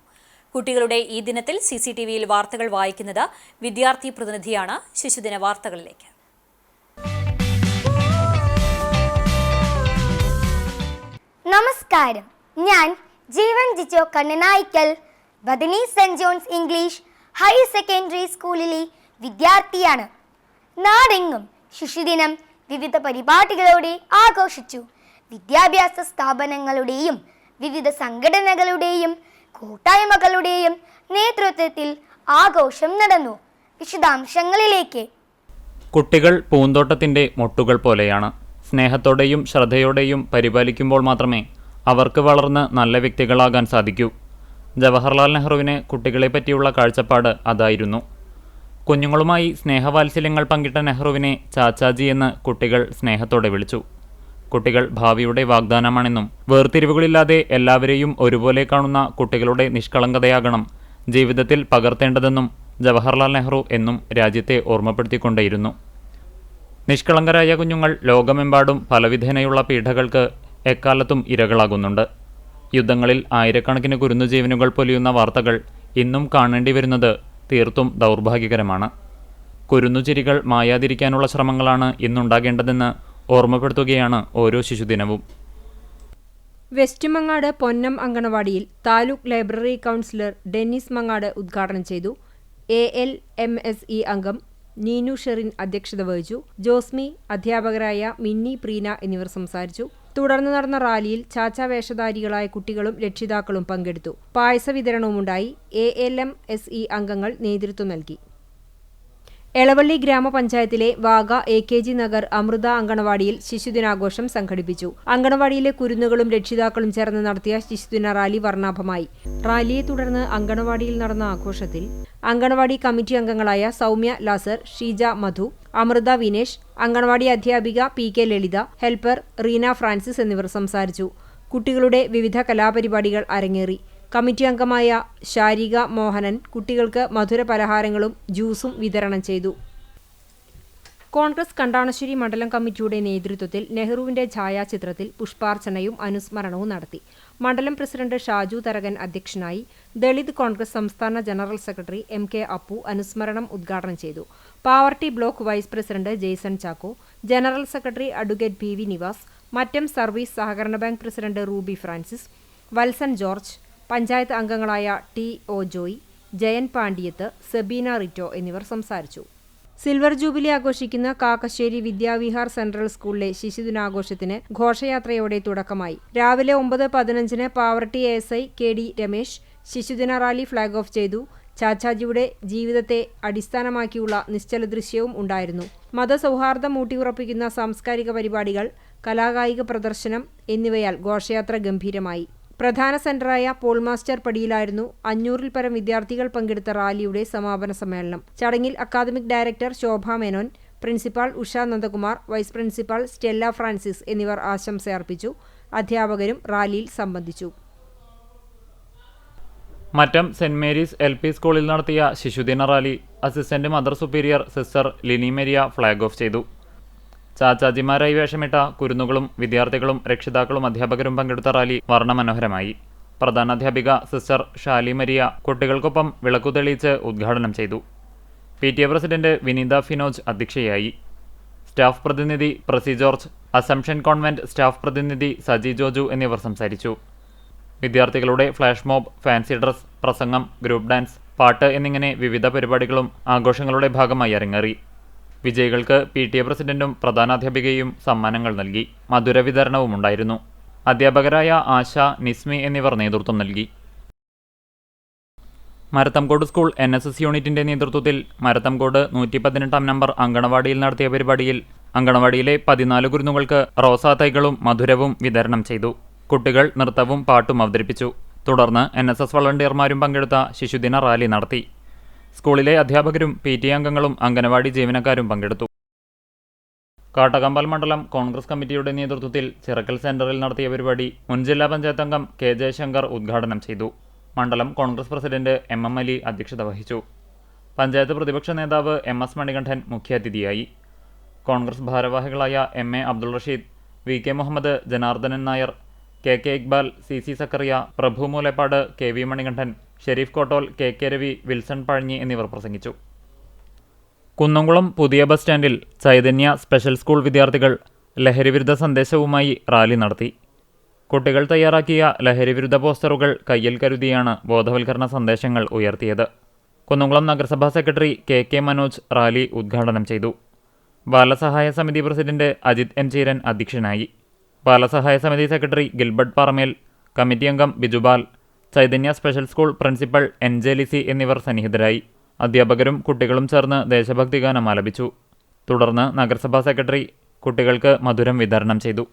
കുട്ടികളുടെ ഈ ദിനത്തിൽ CCTVയിൽ വാർത്തകൾ വായിക്കുന്നത് വിദ്യാർത്ഥി പ്രതിനിധിയാണ്. ശിശുദിന വാർത്തകളിലേക്ക്.
നമസ്കാരം, ഞാൻ Jeevan Jijo Kannanaickal Bethany saint John's English higher secondary സ്കൂളിലെ വിദ്യാർത്ഥിയാണ്. നാടെങ്ങും ശിശുദിനം വിവിധ പരിപാടികളോടെ ആഘോഷിച്ചു. വിദ്യാഭ്യാസ സ്ഥാപനങ്ങളുടെയും വിവിധ സംഘടനകളുടെയും കൂട്ടായ്മകളുടെയും നേതൃത്വത്തിൽ ആഘോഷം നടന്നു. വിശദാംശങ്ങളിലേക്ക്.
കുട്ടികൾ പൂന്തോട്ടത്തിന്റെ മൊട്ടുകൾ പോലെയാണ്. സ്നേഹത്തോടെയും ശ്രദ്ധയോടെയും പരിപാലിക്കുമ്പോൾ മാത്രമേ അവർക്ക് വളർന്ന് നല്ല വ്യക്തികളാകാൻ സാധിക്കൂ. ജവഹർലാൽ നെഹ്റുവിന് കുട്ടികളെപ്പറ്റിയുള്ള കാഴ്ചപ്പാട് അതായിരുന്നു. കുഞ്ഞുങ്ങളുമായി സ്നേഹവാത്സല്യങ്ങൾ പങ്കിട്ട നെഹ്റുവിനെ ചാച്ചാജി എന്ന് കുട്ടികൾ സ്നേഹത്തോടെ വിളിച്ചു. കുട്ടികൾ ഭാവിയുടെ വാഗ്ദാനമാണെന്നും വേർതിരിവുകളില്ലാതെ എല്ലാവരെയും ഒരുപോലെ കാണുന്ന കുട്ടികളുടെ നിഷ്കളങ്കതയാകണം ജീവിതത്തിൽ പകർത്തേണ്ടതെന്നും ജവഹർലാൽ നെഹ്റു എന്നും രാജ്യത്തെ ഓർമ്മപ്പെടുത്തിക്കൊണ്ടേയിരുന്നു. നിഷ്കളങ്കരായ കുഞ്ഞുങ്ങൾ ലോകമെമ്പാടും പലവിധേനയുള്ള പീഡകൾക്ക് എക്കാലത്തും ഇരകളാകുന്നുണ്ട്. യുദ്ധങ്ങളിൽ ആയിരക്കണക്കിന് കുരുന്നുജീവനുകൾ പൊലിയുന്ന വാർത്തകൾ ഇന്നും കാണേണ്ടി വരുന്നത് തീർത്തും ദൗർഭാഗ്യകരമാണ്. കുരുന്നുചിരികൾ മായാതിരിക്കാനുള്ള ശ്രമങ്ങളാണ് ഇന്നുണ്ടാകേണ്ടതെന്ന് ഓർമ്മപ്പെടുത്തുകയാണ് ഓരോ ശിശുദിനവും.
വെസ്റ്റ് മങ്ങാട് പൊന്നം അങ്കണവാടിയിൽ താലൂക്ക് ലൈബ്രറി കൗൺസിലർ ഡെന്നിസ് മങ്ങാട് ഉദ്ഘാടനം ചെയ്തു. ALMSE അംഗം നീനു ഷെറിൻ അധ്യക്ഷത വഹിച്ചു. ജോസ്മി, അധ്യാപകരായ മിന്നി, പ്രീന എന്നിവർ സംസാരിച്ചു. തുടർന്ന് നടന്ന റാലിയിൽ ചാച്ചാ വേഷധാരികളായ കുട്ടികളും രക്ഷിതാക്കളും പങ്കെടുത്തു. പായസ വിതരണവുമുണ്ടായി. ALMSE അംഗങ്ങൾ നേതൃത്വം നൽകി. എളവള്ളി ഗ്രാമപഞ്ചായത്തിലെ വാഗ AKG നഗർ അമൃത അങ്കണവാടിയിൽ ശിശുദിനാഘോഷം സംഘടിപ്പിച്ചു. അങ്കണവാടിയിലെ കുരുന്നുകളും രക്ഷിതാക്കളും ചേർന്ന് നടത്തിയ ശിശുദിന റാലി വർണ്ണാഭമായി. റാലിയെ തുടർന്ന് അങ്കണവാടിയിൽ നടന്ന ആഘോഷത്തിൽ അങ്കണവാടി കമ്മിറ്റി അംഗങ്ങളായ സൗമ്യ ലാസർ, ഷീജ മധു, അമൃത വിനേഷ്, അങ്കണവാടി അധ്യാപിക PK ലളിത, ഹെൽപ്പർ റീന ഫ്രാൻസിസ് എന്നിവർ സംസാരിച്ചു. കുട്ടികളുടെ വിവിധ കലാപരിപാടികൾ അരങ്ങേറി. കമ്മിറ്റി അംഗമായ ശാരിക മോഹനൻ കുട്ടികൾക്ക് മധുര പലഹാരങ്ങളും ജ്യൂസും വിതരണം ചെയ്തു. കോൺഗ്രസ് കണ്ടാണശ്ശേരി മണ്ഡലം കമ്മിറ്റിയുടെ നേതൃത്വത്തിൽ നെഹ്റുവിന്റെ ഛായാചിത്രത്തിൽ പുഷ്പാർച്ചനയും അനുസ്മരണവും നടത്തി. മണ്ഡലം പ്രസിഡന്റ് ഷാജു തരകൻ അധ്യക്ഷനായി. ദളിത് കോൺഗ്രസ് സംസ്ഥാന ജനറൽ സെക്രട്ടറി MK അപ്പു അനുസ്മരണം ഉദ്ഘാടനം ചെയ്തു. Pavaratty block vice president Jaison Chacko, general secretary advocate PV Nivas, Mattom service സഹകരണ bank president Ruby Francis, Valsan George, panchayat അംഗങ്ങളായ TO ജോയ്, ജയൻ പാണ്ഡിയത്ത്, സെബീന റിറ്റോ എന്നിവർ സംസാരിച്ചു. സിൽവർ ജൂബിലി ആഘോഷിക്കുന്ന കാക്കശ്ശേരി വിദ്യാവിഹാർ സെൻട്രൽ സ്കൂളിലെ ശിശുദിനാഘോഷത്തിന് ഘോഷയാത്രയോടെ തുടക്കമായി. രാവിലെ 9:15 പാവർട്ടി ASI KD രമേശ് ശിശുദിന റാലി ഫ്ളാഗ് ഓഫ് ചെയ്തു. ചാച്ചാജിയുടെ ജീവിതത്തെ അടിസ്ഥാനമാക്കിയുള്ള നിശ്ചല ദൃശ്യവും ഉണ്ടായിരുന്നു. മതസൗഹാർദ്ദം ഊട്ടിയുറപ്പിക്കുന്ന സാംസ്കാരിക പരിപാടികൾ, കലാകായിക പ്രദർശനം എന്നിവയാൽ ഘോഷയാത്ര ഗംഭീരമായി. പ്രധാന സെന്ററായ പോൾ മാസ്റ്റർ പടിയിലായിരുന്നു 500-ൽ പരം വിദ്യാർത്ഥികൾ പങ്കെടുത്ത റാലിയുടെ സമാപന സമ്മേളനം. ചടങ്ങിൽ academic director Shobha Menon, principal Usha Nandakumar, vice principal Stella Francis എന്നിവർ ആശംസയർപ്പിച്ചു. അധ്യാപകരും റാലിയിൽ സംബന്ധിച്ചു.
മറ്റം സെന്റ് മേരീസ് LP സ്കൂളിൽ നടത്തിയ ശിശുദിന rally assistant mother superior sister Lini Maria flag off ചെയ്തു. ചാച്ചാജിമാരായി വേഷമിട്ട കുരുന്നുകളും വിദ്യാർത്ഥികളും രക്ഷിതാക്കളും അധ്യാപകരും പങ്കെടുത്ത റാലി വർണ്ണമനോഹരമായി. പ്രധാനാധ്യാപിക സിസ്റ്റർ ഷാലി മരിയ കുട്ടികൾക്കൊപ്പം വിളക്കു തെളിയിച്ച് ഉദ്ഘാടനം ചെയ്തു. PTA പ്രസിഡന്റ് വിനീത ഫിനോജ് അധ്യക്ഷയായി. സ്റ്റാഫ് പ്രതിനിധി പ്രസി ജോർജ്, അസംഷൻ കോൺവെന്റ് സ്റ്റാഫ് പ്രതിനിധി സജി ജോജു എന്നിവർ സംസാരിച്ചു. വിദ്യാർത്ഥികളുടെ ഫ്ലാഷ് മോബ്, ഫാൻസി ഡ്രസ്, പ്രസംഗം, ഗ്രൂപ്പ് ഡാൻസ്, പാട്ട് എന്നിങ്ങനെ വിവിധ പരിപാടികളും ആഘോഷങ്ങളുടെ ഭാഗമായി അരങ്ങേറി. വിജയികൾക്ക് PTA പ്രസിഡന്റും പ്രധാനാധ്യാപികയും സമ്മാനങ്ങൾ നൽകി. മധുര വിതരണവും ഉണ്ടായിരുന്നു. അധ്യാപകരായ ആശ, നിസ്മി എന്നിവർ നേതൃത്വം നൽകി. മരത്തംകോട് സ്കൂൾ NSS യൂണിറ്റിന്റെ നേതൃത്വത്തിൽ മരത്തംകോട് 118-ാം നമ്പർ അങ്കണവാടിയിൽ നടത്തിയ പരിപാടിയിൽ അങ്കണവാടിയിലെ 14 കുരുന്നുകൾക്ക് റോസാ തൈകളും മധുരവും വിതരണം ചെയ്തു. കുട്ടികൾ നൃത്തവും പാട്ടും അവതരിപ്പിച്ചു. തുടർന്ന് NSS വളണ്ടിയർമാരും പങ്കെടുത്ത ശിശുദിന റാലി നടത്തി. സ്കൂളിലെ അധ്യാപകരും PTA അംഗങ്ങളും അംഗനവാടി ജീവനക്കാരും പങ്കെടുത്തു. കാട്ടകമ്പാൽ മണ്ഡലം കോൺഗ്രസ് കമ്മിറ്റിയുടെ നേതൃത്വത്തിൽ ചിറക്കൽ സെന്ററിൽ നടത്തിയ പരിപാടി മുൻ ജില്ലാ പഞ്ചായത്ത് അംഗം K. ജയശങ്കർ ഉദ്ഘാടനം ചെയ്തു. മണ്ഡലം കോൺഗ്രസ് പ്രസിഡന്റ് MM അലി അധ്യക്ഷത വഹിച്ചു. പഞ്ചായത്ത് പ്രതിപക്ഷ നേതാവ് MS മണികണ്ഠൻ മുഖ്യാതിഥിയായി. കോൺഗ്രസ് ഭാരവാഹികളായ MA Abdul Rasheed, VK Muhammad, Janardhanan Nair, KK Iqbal, CC Zakariya, Prabhu Moolappad, KV Manikandan, Shareef Kottol, KK Ravi, Wilson Pazhanji എന്നിവർ പ്രസംഗിച്ചു. കുന്നംകുളം പുതിയ ബസ് സ്റ്റാൻഡിൽ ചൈതന്യ സ്പെഷ്യൽ സ്കൂൾ വിദ്യാർത്ഥികൾ ലഹരിവിരുദ്ധ സന്ദേശവുമായി റാലി നടത്തി. കുട്ടികൾ തയ്യാറാക്കിയ ലഹരിവിരുദ്ധ പോസ്റ്ററുകൾ കയ്യിൽ കരുതിയാണ് ബോധവൽക്കരണ സന്ദേശങ്ങൾ ഉയർത്തിയത്. കുന്നംകുളം നഗരസഭാ സെക്രട്ടറി KK മനോജ് റാലി ഉദ്ഘാടനം ചെയ്തു. ബാലസഹായ സമിതി പ്രസിഡന്റ് അജിത് N. ചീരൻ അധ്യക്ഷനായി. ബാലസഹായ സമിതി സെക്രട്ടറി ഗിൽബർട്ട് പാറമേൽ, കമ്മിറ്റി അംഗം Bijubal, Chaitanya special school principal NJ Lissy എന്നിവർ സന്നിഹിതരായി. അധ്യാപകരും കുട്ടികളും ചേർന്ന് ദേശഭക്തി ഗാനം ആലപിച്ചു. തുടർന്ന് നഗരസഭാ സെക്രട്ടറി കുട്ടികൾക്ക് മധുരം വിതരണം ചെയ്തു.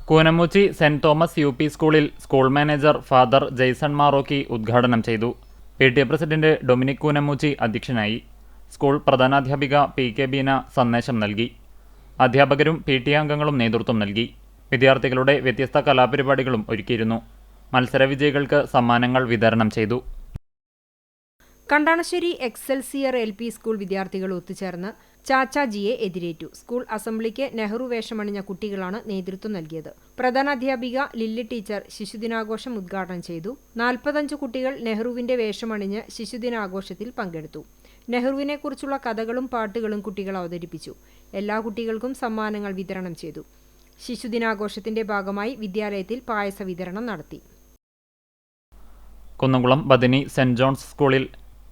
കൂനമുച്ചി സെന്റ് തോമസ് UP സ്കൂളിൽ school manager father Jaison Marokki ഉദ്ഘാടനം ചെയ്തു. PTA പ്രസിഡന്റ് ഡൊമിനിക് കൂനമുച്ചി അധ്യക്ഷനായി. സ്കൂൾ പ്രധാനാധ്യാപിക PK ബീന സന്ദേശം നൽകി. അധ്യാപകരും PTA അംഗങ്ങളും നേതൃത്വം നൽകി. വിദ്യാർത്ഥികളുടെ വ്യത്യസ്ത കലാപരിപാടികളും ഒരുക്കിയിരുന്നു. മത്സര വിജയികൾക്ക് സമ്മാനങ്ങൾ വിതരണം ചെയ്തു.
കണ്ടാണശ്ശേരി എക്സൽസിയർ LP സ്കൂൾ വിദ്യാർത്ഥികൾ ഒത്തുചേർന്ന് ചാച്ചാജിയെ എതിരേറ്റു. സ്കൂൾ അസംബ്ലിക്ക് നെഹ്റു വേഷമണിഞ്ഞ കുട്ടികളാണ് നേതൃത്വം നൽകിയത്. പ്രധാനാധ്യാപിക ലില്ലി ടീച്ചർ ശിശുദിനാഘോഷം ഉദ്ഘാടനം ചെയ്തു. 45 കുട്ടികൾ നെഹ്റുവിന്റെ വേഷമണിഞ്ഞ് ശിശുദിനാഘോഷത്തിൽ പങ്കെടുത്തു. നെഹ്റുവിനെക്കുറിച്ചുള്ള കഥകളും പാട്ടുകളും കുട്ടികൾ അവതരിപ്പിച്ചു. എല്ലാ കുട്ടികൾക്കും സമ്മാനങ്ങൾ വിതരണം ചെയ്തു. ശിശുദിനാഘോഷത്തിന്റെ ഭാഗമായി വിദ്യാലയത്തിൽ പായസ വിതരണം നടത്തി.
കുന്നംകുളം ബദനി സെന്റ് ജോൺസ് സ്കൂളിൽ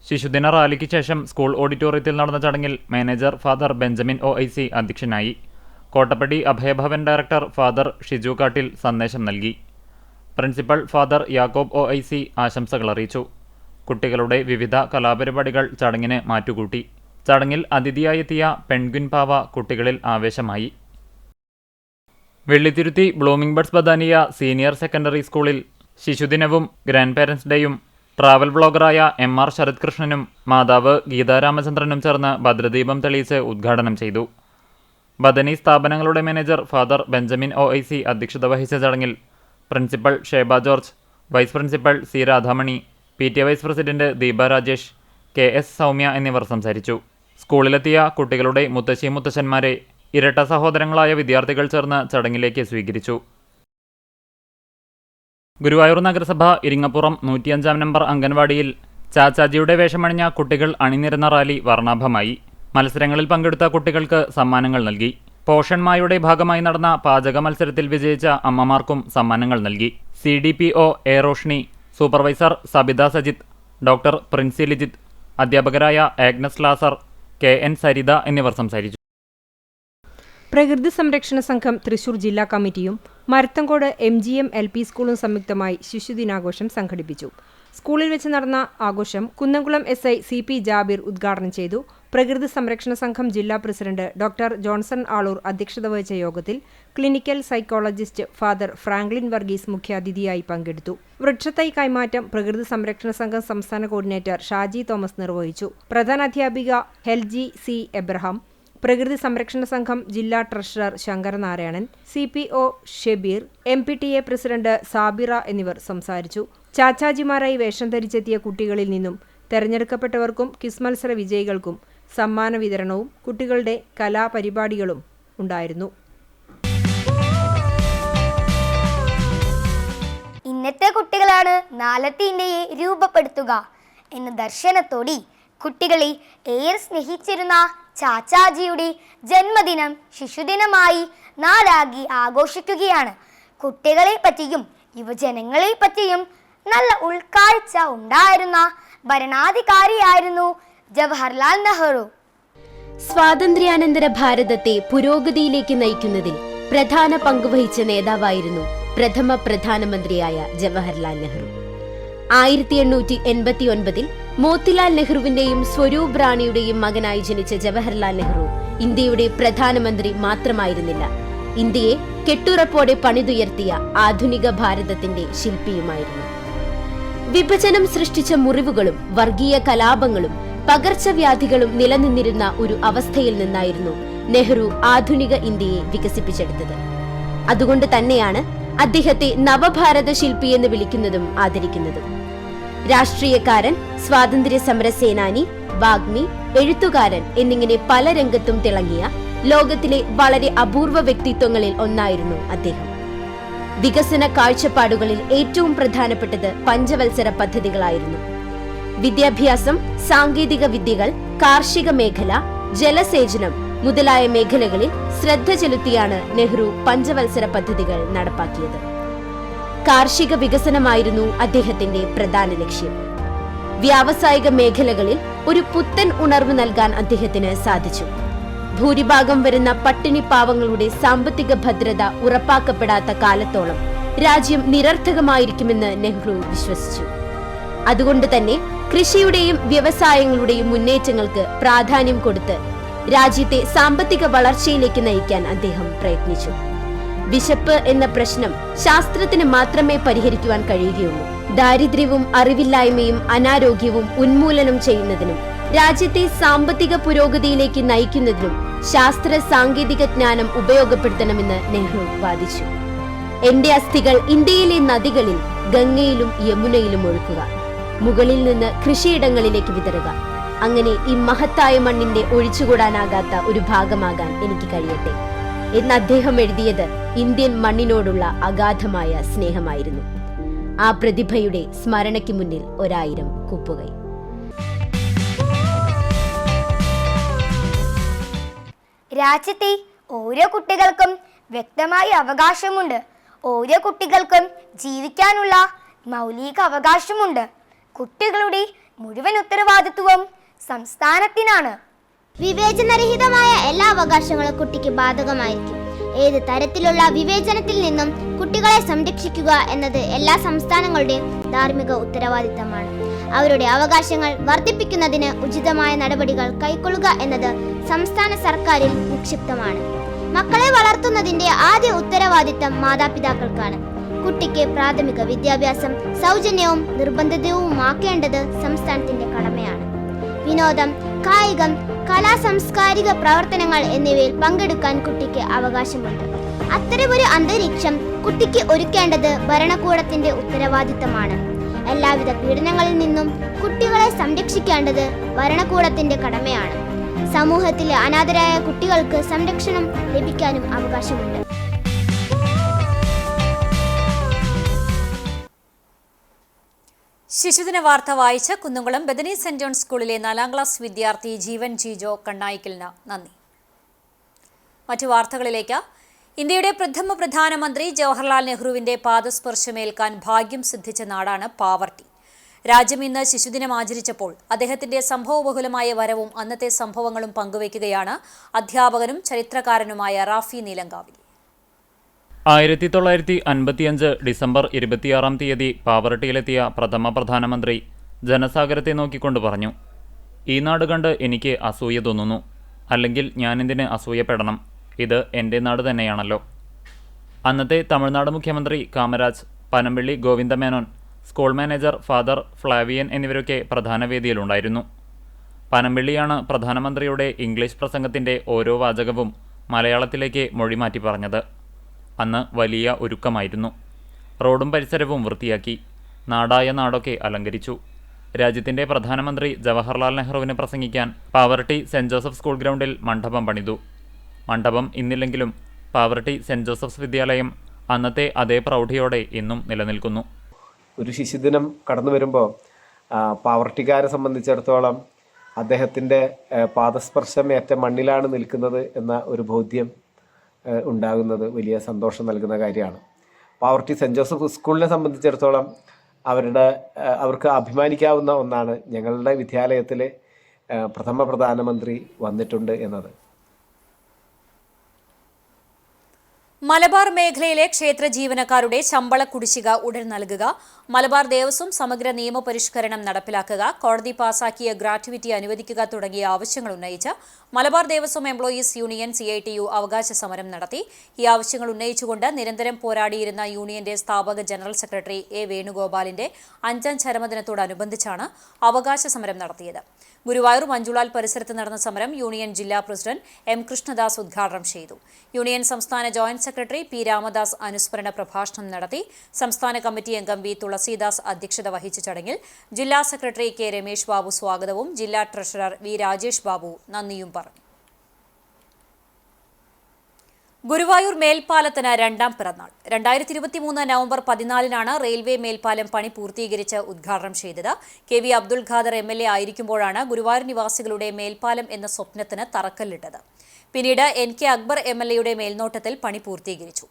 ശിശുദിന റാലിക്ക് ശേഷം സ്കൂൾ ഓഡിറ്റോറിയത്തിൽ നടന്ന ചടങ്ങിൽ മാനേജർ ഫാദർ ബെഞ്ചമിൻ OIC അധ്യക്ഷനായി. കോട്ടപ്പടി അഭയഭവൻ ഡയറക്ടർ ഫാദർ ഷിജു കാട്ടിൽ സന്ദേശം നൽകി. പ്രിൻസിപ്പൽ ഫാദർ യാക്കോബ് OIC ആശംസകൾ അറിയിച്ചു. കുട്ടികളുടെ വിവിധ കലാപരിപാടികൾ ചടങ്ങിന് മാറ്റുകൂട്ടി. ചടങ്ങിൽ അതിഥിയായെത്തിയ പെൺഗ്വിൻ പാവ കുട്ടികളിൽ ആവേശമായി. Vellithiruthi blooming buds Badania senior secondary സ്കൂളിൽ ശിശുദിനവും ഗ്രാൻഡ് പേരൻസ് ഡേയും ട്രാവൽ ബ്ലോഗറായ MR ശരത് കൃഷ്ണനും മാതാവ് ഗീതാ രാമചന്ദ്രനും ചേർന്ന് ഭദ്രദീപം തെളിയിച്ച് ഉദ്ഘാടനം ചെയ്തു. ബദനി സ്ഥാപനങ്ങളുടെ മാനേജർ ഫാദർ ബെഞ്ചമിൻ OIC അധ്യക്ഷത വഹിച്ച ചടങ്ങിൽ principal Sheba George, vice principal C. Radhamani, PTA vice president Deepa Rajesh, KS Soumya എന്നിവർ സംസാരിച്ചു. സ്കൂളിലെത്തിയ കുട്ടികളുടെ മുത്തശ്ശി മുത്തശ്ശന്മാരെ ഇരട്ട സഹോദരങ്ങളായ വിദ്യാർത്ഥികൾ ചേർന്ന് ചടങ്ങിലേക്ക് സ്വീകരിച്ചു. ഗുരുവായൂർ നഗരസഭ ഇരിങ്ങപ്പുറം 105-ാം നമ്പർ അംഗൻവാടിയിൽ ചാച്ചാജിയുടെ വേഷമണിഞ്ഞ കുട്ടികൾ അണിനിരന്ന റാലി വർണ്ണാഭമായി. മത്സരങ്ങളിൽ പങ്കെടുത്ത കുട്ടികൾക്ക് സമ്മാനങ്ങൾ നൽകി. പോഷൺമായുടെ ഭാഗമായി നടന്ന പാചക മത്സരത്തിൽ വിജയിച്ച അമ്മമാർക്കും സമ്മാനങ്ങൾ നൽകി. CDPO A. Roshni, supervisor Sabitha Sajith, doctor Princy Lijith, അധ്യാപകരായ ആഗ്നസ് ലാസർ, KN സരിത എന്നിവർ സംസാരിച്ചു.
പ്രകൃതി സംരക്ഷണ സംഘം തൃശൂർ ജില്ലാ കമ്മിറ്റിയും മരത്തങ്കോട് MGM LP സ്കൂളും സംയുക്തമായി ശിശുദിനാഘോഷം സംഘടിപ്പിച്ചു. സ്കൂളിൽ വെച്ച് നടന്ന ആഘോഷം കുന്നംകുളം SI CP ജാബിർ ഉദ്ഘാടനം ചെയ്തു. പ്രകൃതി സംരക്ഷണ സംഘം ജില്ലാ പ്രസിഡന്റ് ഡോക്ടർ ജോൺസൺ ആളൂർ അധ്യക്ഷത വഹിച്ച യോഗത്തിൽ clinical psychologist father Franklin Varghese മുഖ്യാതിഥിയായി പങ്കെടുത്തു. വൃക്ഷത്തൈ കൈമാറ്റം പ്രകൃതി സംരക്ഷണ സംഘം സംസ്ഥാന കോർഡിനേറ്റർ ഷാജി തോമസ് നിർവഹിച്ചു. പ്രധാനാധ്യാപിക ഹെൽജി C എബ്രഹാം, പ്രകൃതി സംരക്ഷണ സംഘം ജില്ലാ treasurer Sankaranarayanan, CPO Shebeer, MPTA president Sabira എന്നിവർ സംസാരിച്ചു. ചാച്ചാജിമാരായി വേഷം ധരിച്ചെത്തിയ കുട്ടികളിൽ നിന്നും തെരഞ്ഞെടുക്കപ്പെട്ടവർക്കും ക്വിസ് മത്സര വിജയികൾക്കും സമ്മാന വിതരണവും കുട്ടികളുടെ കലാപരിപാടികളും ഉണ്ടായിരുന്നു.
ഇന്നത്തെ കുട്ടികളാണ് നാളത്തെ ഇന്ത്യയെ രൂപപ്പെടുത്തുക എന്ന ദർശനത്തോടെ കുട്ടികളെ ഏറെ സ്നേഹിച്ചിരുന്ന ചാച്ചാജിയുടെ ജന്മദിനം ശിശുദിനമായി നാടാകെ ആഘോഷിക്കുകയാണ്. കുട്ടികളെ പറ്റിയും യുവജനങ്ങളെ പറ്റിയും നല്ല ഉൾക്കാഴ്ച ഉണ്ടായിരുന്ന ഭരണാധികാരിയായിരുന്നു ജവഹർലാൽ നെഹ്റു.
സ്വാതന്ത്ര്യാനന്തര ഭാരതത്തെ പുരോഗതിയിലേക്ക് നയിക്കുന്നതിൽ പ്രധാന പങ്കുവഹിച്ച നേതാവായിരുന്നു പ്രഥമ പ്രധാനമന്ത്രിയായ ജവഹർലാൽ നെഹ്റു. 1889 മോത്തിലാൽ നെഹ്റുവിന്റെയും സ്വരൂപ് റാണിയുടെയും മകനായി ജനിച്ച ജവഹർലാൽ നെഹ്റു ഇന്ത്യയുടെ പ്രധാനമന്ത്രി മാത്രമായിരുന്നില്ല, ഇന്ത്യയെ കെട്ടുറപ്പോടെ പണിതുയർത്തിയ ആധുനിക ഭാരതത്തിന്റെ ശില്പിയുമായിരുന്നു. വിഭജനം സൃഷ്ടിച്ച മുറിവുകളും വർഗീയ കലാപങ്ങളും പകർച്ചവ്യാധികളും നിലനിന്നിരുന്ന ഒരു അവസ്ഥയിൽ നിന്നായിരുന്നു നെഹ്റു ആധുനിക ഇന്ത്യയെ വികസിപ്പിച്ചെടുത്തത്. അതുകൊണ്ട് തന്നെയാണ് അദ്ദേഹത്തെ നവഭാരത ശില്പി എന്ന് വിളിക്കുന്നതും ആദരിക്കുന്നതും. രാഷ്ട്രീയക്കാരൻ, സ്വാതന്ത്ര്യ സമര സേനാനി, വാഗ്മി, എഴുത്തുകാരൻ എന്നിങ്ങനെ പല രംഗത്തും തിളങ്ങിയ ലോകത്തിലെ വളരെ അപൂർവ വ്യക്തിത്വങ്ങളിൽ ഒന്നായിരുന്നു അദ്ദേഹം. വികസന കാഴ്ചപ്പാടുകളിൽ ഏറ്റവും പ്രധാനപ്പെട്ടത് പഞ്ചവത്സര പദ്ധതികളായിരുന്നു. വിദ്യാഭ്യാസം, സാങ്കേതിക വിദ്യകൾ, കാർഷിക മേഖല, ജലസേചനം മുതലായ മേഖലകളിൽ ശ്രദ്ധ ചെലുത്തിയാണ് നെഹ്റു പഞ്ചവത്സര പദ്ധതികൾ നടപ്പാക്കിയത്. കാർഷിക വികസനമായിരുന്നു അദ്ദേഹത്തിന്റെ പ്രധാന ലക്ഷ്യം. വ്യാവസായിക മേഖലകളിൽ ഒരു പുത്തൻ ഉണർവ് നൽകാൻ അദ്ദേഹത്തിന് സാധിച്ചു. ഭൂരിഭാഗം വരുന്ന പട്ടിണി പാവങ്ങളുടെ സാമ്പത്തിക ഭദ്രത ഉറപ്പാക്കപ്പെടാത്ത കാലത്തോളം രാജ്യം നിരർത്ഥകമായിരിക്കുമെന്ന് നെഹ്റു വിശ്വസിച്ചു. അതുകൊണ്ട് തന്നെ കൃഷിയുടെയും വ്യവസായങ്ങളുടെയും മുന്നേറ്റങ്ങൾക്ക് പ്രാധാന്യം കൊടുത്ത് രാജ്യത്തെ സാമ്പത്തിക വളർച്ചയിലേക്ക് നയിക്കാൻ അദ്ദേഹം പ്രയത്നിച്ചു. വിശപ്പ് എന്ന പ്രശ്നം ശാസ്ത്രത്തിന് മാത്രമേ പരിഹരിക്കുവാൻ കഴിയുകയുള്ളൂ. ദാരിദ്ര്യവും അറിവില്ലായ്മയും അനാരോഗ്യവും ഉന്മൂലനം ചെയ്യുന്നതിനും രാജ്യത്തെ സാമ്പത്തിക പുരോഗതിയിലേക്ക് നയിക്കുന്നതിനും ശാസ്ത്ര സാങ്കേതിക ജ്ഞാനം ഉപയോഗപ്പെടുത്തണമെന്ന് നെഹ്റു വാദിച്ചു. എന്റെ അസ്ഥികൾ ഇന്ത്യയിലെ നദികളിൽ ഗംഗയിലും യമുനയിലും ഒഴുക്കുക, മുകളിൽ നിന്ന് കൃഷിയിടങ്ങളിലേക്ക് വിതറുക, അങ്ങനെ ഈ മഹത്തായ മണ്ണിന്റെ ഒഴിച്ചുകൂടാനാകാത്ത ഒരു ഭാഗമാകാൻ എനിക്ക് കഴിയട്ടെ എന്ന് അദ്ദേഹം എഴുതിയത് ഇന്ത്യൻ മണ്ണിനോടുള്ള അഗാധമായ സ്നേഹമായിരുന്നു. ആ പ്രതിഭയുടെ സ്മരണയ്ക്ക് മുന്നിൽ 1000 കൂപ്പുകൈ.
രാജ്യത്തെ ഓരോ കുട്ടികൾക്കും വ്യക്തമായ അവകാശമുണ്ട്. ഓരോ കുട്ടികൾക്കും ജീവിക്കാനുള്ള മൗലിക അവകാശമുണ്ട്. കുട്ടികളുടെ മുഴുവൻ ഉത്തരവാദിത്വവും സംസ്ഥാനത്തിനാണ്.
വിവേചനരഹിതമായ എല്ലാ അവകാശങ്ങളും കുട്ടിക്ക് ബാധകമായിരിക്കും. ഏത് തരത്തിലുള്ള വിവേചനത്തിൽ നിന്നും കുട്ടികളെ സംരക്ഷിക്കുക എന്നത് എല്ലാ സംസ്ഥാനങ്ങളുടെയും ധാർമ്മിക ഉത്തരവാദിത്തമാണ്. അവരുടെ അവകാശങ്ങൾ വർദ്ധിപ്പിക്കുന്നതിന് ഉചിതമായ നടപടികൾ കൈക്കൊള്ളുക എന്നത് സംസ്ഥാന സർക്കാരിൽ നിക്ഷിപ്തമാണ്. മക്കളെ വളർത്തുന്നതിന്റെ ആദ്യ ഉത്തരവാദിത്തം മാതാപിതാക്കൾക്കാണ്. കുട്ടിക്ക് പ്രാഥമിക വിദ്യാഭ്യാസം സൗജന്യവും നിർബന്ധിതവുമാക്കേണ്ടത് സംസ്ഥാനത്തിന്റെ കടമയാണ്. വിനോദം, കായികം, കലാ സാംസ്കാരിക പ്രവർത്തനങ്ങൾ എന്നിവയിൽ പങ്കെടുക്കാൻ കുട്ടിക്ക് അവകാശമുണ്ട്. അത്തരമൊരു അന്തരീക്ഷം കുട്ടിക്ക് ഒരുക്കേണ്ടത് ഭരണകൂടത്തിന്റെ ഉത്തരവാദിത്തമാണ്. എല്ലാവിധ പീഡനങ്ങളിൽ നിന്നും കുട്ടികളെ സംരക്ഷിക്കേണ്ടത് ഭരണകൂടത്തിന്റെ കടമയാണ്. സമൂഹത്തിലെ അനാഥരായ കുട്ടികൾക്ക് സംരക്ഷണം ലഭിക്കാനും അവകാശമുണ്ട്.
ശിശുദിന വാർത്ത വായിച്ച കുന്നംകുളം ബദനി സെന്റ് ജോൺ സ്കൂളിലെ 4ാം ക്ലാസ് വിദ്യാർത്ഥി ജീവൻ ജിജോ കണ്ണായിക്കലിന് നന്ദി. മറ്റു വാർത്തകളിലേക്ക്. ഇന്ത്യയുടെ പ്രഥമ പ്രധാനമന്ത്രി ജവഹർലാൽ നെഹ്റുവിന്റെ പാദസ്പർശമേൽക്കാൻ ഭാഗ്യം സിദ്ധിച്ച നാടാണ് പാവർട്ടി. രാജ്യം ഇന്ന് ശിശുദിനം ആചരിച്ചപ്പോൾ അദ്ദേഹത്തിന്റെ സംഭവബഹുലമായ വരവും അന്നത്തെ സംഭവങ്ങളും പങ്കുവയ്ക്കുകയാണ് അധ്യാപകനും ചരിത്രകാരനുമായ റാഫി നീലങ്കാവിൽ.
1955 ഡിസംബർ 26 തീയതി പാവർട്ടിയിലെത്തിയ പ്രഥമ പ്രധാനമന്ത്രി ജനസാഗരത്തെ നോക്കിക്കൊണ്ട് പറഞ്ഞു, ഈ നാട് കണ്ട് എനിക്ക് അസൂയ തോന്നുന്നു. അല്ലെങ്കിൽ ഞാനെന്തിന് അസൂയപ്പെടണം? ഇത് എൻ്റെ നാട് തന്നെയാണല്ലോ. അന്നത്തെ തമിഴ്നാട് മുഖ്യമന്ത്രി Kamaraj, Panampilly Govinda Menon, school manager father Flavian എന്നിവരൊക്കെ പ്രധാന വേദിയിലുണ്ടായിരുന്നു. പനമ്പിള്ളിയാണ് പ്രധാനമന്ത്രിയുടെ ഇംഗ്ലീഷ് പ്രസംഗത്തിൻ്റെ ഓരോ വാചകവും മലയാളത്തിലേക്ക് മൊഴിമാറ്റി പറഞ്ഞത്. അന്ന് വലിയ ഒരുക്കമായിരുന്നു. റോഡും പരിസരവും വൃത്തിയാക്കി, നാടായ നാടൊക്കെ അലങ്കരിച്ചു. രാജ്യത്തിൻ്റെ പ്രധാനമന്ത്രി ജവഹർലാൽ നെഹ്റുവിന് പ്രസംഗിക്കാൻ പാവർട്ടി സെൻറ് ജോസഫ് സ്കൂൾ ഗ്രൗണ്ടിൽ മണ്ഡപം പണിതു. മണ്ഡപം ഇന്നില്ലെങ്കിലും പാവർട്ടി സെൻറ് ജോസഫ്സ് വിദ്യാലയം അന്നത്തെ അതേ പ്രൗഢിയോടെ ഇന്നും നിലനിൽക്കുന്നു.
ഒരു ശിശുദിനം കടന്നു വരുമ്പോൾ പാവർട്ടിക്കാരെ സംബന്ധിച്ചിടത്തോളം അദ്ദേഹത്തിൻ്റെ പാദസ്പർശമേറ്റ മണ്ണിലാണ് നിൽക്കുന്നത് എന്ന ഒരു ബോധ്യം ഉണ്ടാകുന്നത് വലിയ സന്തോഷം നൽകുന്ന കാര്യമാണ്. പാവർട്ടി സെൻറ് ജോസഫ് സ്കൂളിനെ സംബന്ധിച്ചിടത്തോളം അവർക്ക് അഭിമാനിക്കാവുന്ന ഒന്നാണ് ഞങ്ങളുടെ വിദ്യാലയത്തിലെ പ്രഥമ പ്രധാനമന്ത്രി വന്നിട്ടുണ്ട് എന്നത്.
മലബാർ മേഖലയിലെ ക്ഷേത്ര ജീവനക്കാരുടെ ശമ്പള കുടിശ്ശിക ഉടൻ നൽകുക, മലബാർ ദേവസ്വം സമഗ്ര നിയമപരിഷ്കരണം നടപ്പിലാക്കുക, കോടതി പാസാക്കിയ ഗ്രാറ്റുവിറ്റി അനുവദിക്കുക തുടങ്ങിയ ആവശ്യങ്ങൾ ഉന്നയിച്ച് Malabar Devaswom employees union CITU അവകാശ സമരം നടത്തി. ഈ ആവശ്യങ്ങൾ ഉന്നയിച്ചുകൊണ്ട് നിരന്തരം പോരാടിയിരുന്ന യൂണിയന്റെ സ്ഥാപക ജനറൽ സെക്രട്ടറി A. വേണുഗോപാലിന്റെ 5ാം ചരമദിനത്തോടനുബന്ധിച്ചാണ് അവകാശ സമരം നടത്തിയത്. ഗുരുവായൂർ മഞ്ജുളാൽ പരിസരത്ത് നടന്ന സമരം യൂണിയൻ ജില്ലാ പ്രസിഡന്റ് M. കൃഷ്ണദാസ് ഉദ്ഘാടനം ചെയ്തു. യൂണിയൻ സംസ്ഥാന ജോയിന്റ് സെക്രട്ടറി P. രാമദാസ് അനുസ്മരണ പ്രഭാഷണം നടത്തി. സംസ്ഥാന കമ്മിറ്റി അംഗം V. തുളസീദാസ് അധ്യക്ഷത വഹിച്ച ചടങ്ങിൽ ജില്ലാ സെക്രട്ടറി K. രമേശ് ബാബു സ്വാഗതവും ജില്ലാ ട്രഷറർ V. രാജേഷ് ബാബു നന്ദിയും പറഞ്ഞു. ഗുരുവായൂർ മേൽപ്പാലത്തിന് 2ാം പിറന്നാൾ. 2023 നവംബർ 14 റെയിൽവേ മേൽപ്പാലം പണി പൂർത്തീകരിച്ച് ഉദ്ഘാടനം ചെയ്തത്. KV അബ്ദുൽ ഖാദർ MLA ആയിരിക്കുമ്പോഴാണ് ഗുരുവായൂർ നിവാസികളുടെ മേൽപ്പാലം എന്ന സ്വപ്നത്തിന് തറക്കല്ലിട്ടത്. പിന്നീട് NK അക്ബർ MLAയുടെ മേൽനോട്ടത്തിൽ പണി പൂർത്തീകരിച്ചു.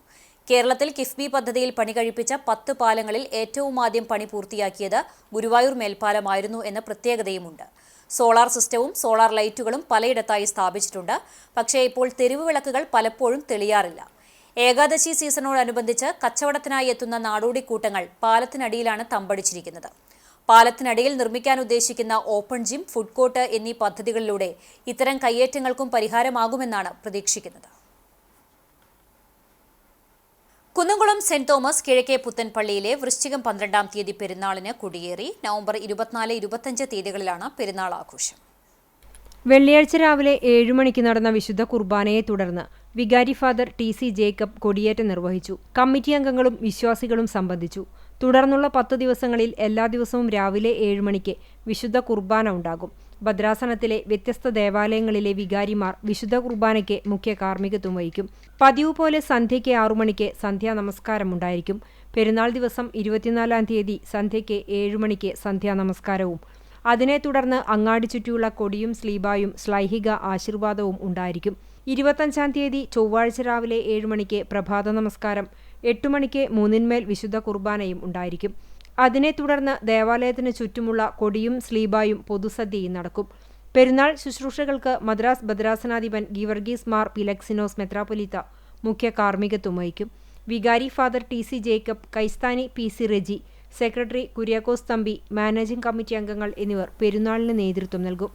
കേരളത്തിൽ കിഫ്ബി പദ്ധതിയിൽ പണി കഴിപ്പിച്ച 10 പാലങ്ങളിൽ ഏറ്റവും ആദ്യം പണി പൂർത്തിയാക്കിയത് ഗുരുവായൂർ മേൽപ്പാലമായിരുന്നു എന്ന പ്രത്യേകതയുമുണ്ട്. സോളാർ സിസ്റ്റവും സോളാർ ലൈറ്റുകളും പലയിടത്തായി സ്ഥാപിച്ചിട്ടുണ്ട്. പക്ഷേ ഇപ്പോൾ തെരുവ് വിളക്കുകൾ പലപ്പോഴും തെളിയാറില്ല. ഏകാദശി സീസണോടനുബന്ധിച്ച് കച്ചവടത്തിനായി എത്തുന്ന നാടോടിക്കൂട്ടങ്ങൾ പാലത്തിനടിയിലാണ് തമ്പടിച്ചിരിക്കുന്നത്. പാലത്തിനടിയിൽ നിർമ്മിക്കാൻ ഉദ്ദേശിക്കുന്ന ഓപ്പൺ ജിം, ഫുഡ് കോർട്ട് എന്നീ പദ്ധതികളിലൂടെ ഇത്തരം കയ്യേറ്റങ്ങൾക്കും പരിഹാരമാകുമെന്നാണ് പ്രതീക്ഷിക്കുന്നത്. കുന്നംകുളം സെന്റ് തോമസ് കിഴക്കേ പുത്തൻപള്ളിയിലെ വൃശ്ചികം 12 തീയതി പെരുന്നാളിന് കൊടിയേറി. നവംബർ 24, 25 തീയതികളിലാണ് പെരുന്നാൾ ആഘോഷം.
വെള്ളിയാഴ്ച രാവിലെ 7 മണിക്ക് നടന്ന വിശുദ്ധ കുർബാനയെ തുടർന്ന് വികാരി ഫാദർ TC ജേക്കബ് കൊടിയേറ്റം നിർവഹിച്ചു. കമ്മിറ്റി അംഗങ്ങളും വിശ്വാസികളും സംബന്ധിച്ചു. തുടർന്നുള്ള 10 ദിവസങ്ങളിൽ എല്ലാ ദിവസവും രാവിലെ 7 മണിക്ക് വിശുദ്ധ കുർബാന ഉണ്ടാകും. ഭദ്രാസനത്തിലെ വ്യത്യസ്ത ദേവാലയങ്ങളിലെ വികാരിമാർ വിശുദ്ധ കുർബാനയ്ക്ക് മുഖ്യ കാർമ്മികത്വം വഹിക്കും. പതിവ് പോലെ സന്ധ്യയ്ക്ക് 6 മണിക്ക് സന്ധ്യാ നമസ്കാരമുണ്ടായിരിക്കും. പെരുന്നാൾ ദിവസം 24 തീയതി സന്ധ്യയ്ക്ക് 7 മണിക്ക് സന്ധ്യാ നമസ്കാരവും അതിനെ തുടർന്ന് അങ്ങാടി ചുറ്റിയുള്ള കൊടിയും സ്ലീബായും ശ്ലൈഹിക ആശീർവാദവും ഉണ്ടായിരിക്കും. 25 തീയതി ചൊവ്വാഴ്ച രാവിലെ 7 മണിക്ക് പ്രഭാത നമസ്കാരം, 8 മണിക്ക് മൂന്നിന്മേൽ വിശുദ്ധ കുർബാനയും ഉണ്ടായിരിക്കും. അതിനെ തുടർന്ന് ദേവാലയത്തിന് ചുറ്റുമുള്ള കൊടിയും സ്ലീബായും പൊതുസദ്യയും നടക്കും. പെരുന്നാൾ ശുശ്രൂഷകൾക്ക് മദ്രാസ് ഭദ്രാസനാധിപൻ ഗീവർഗീസ് മാർ പിലക്സിനോസ് മെത്രാപ്പൊലീത്ത മുഖ്യ കാർമ്മികത്വം വഹിക്കും. വികാരി ഫാദർ TC ജേക്കബ്, കൈസ്ഥാനി PC Reji, secretary Kuriakose Thampi, managing committee അംഗങ്ങൾ എന്നിവർ പെരുന്നാളിന് നേതൃത്വം നൽകും.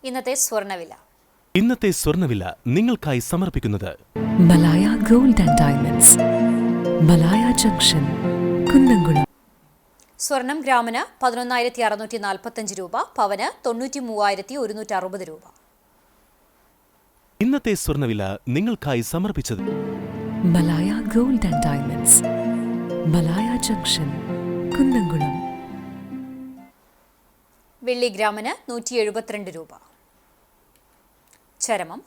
ഇന്നത്തെ സ്വർണ്ണവില നിങ്ങൾക്കായി സമർപ്പിക്കുന്നത്
Malaya gold and diamonds, Malaya junction, Kunnamkulam.
സ്വർണം ഗ്രാമിന് 11,645 രൂപ, പവന് 93,160 രൂപ.
ഇന്നത്തെ സ്വർണ്ണവില നിങ്ങൾക്കായി സമർപ്പിച്ചത്
Malaya gold and diamonds, Malaya junction, Kunnamkulam.
വെള്ളി ഗ്രാമിന് 172 രൂപ. ചരമം.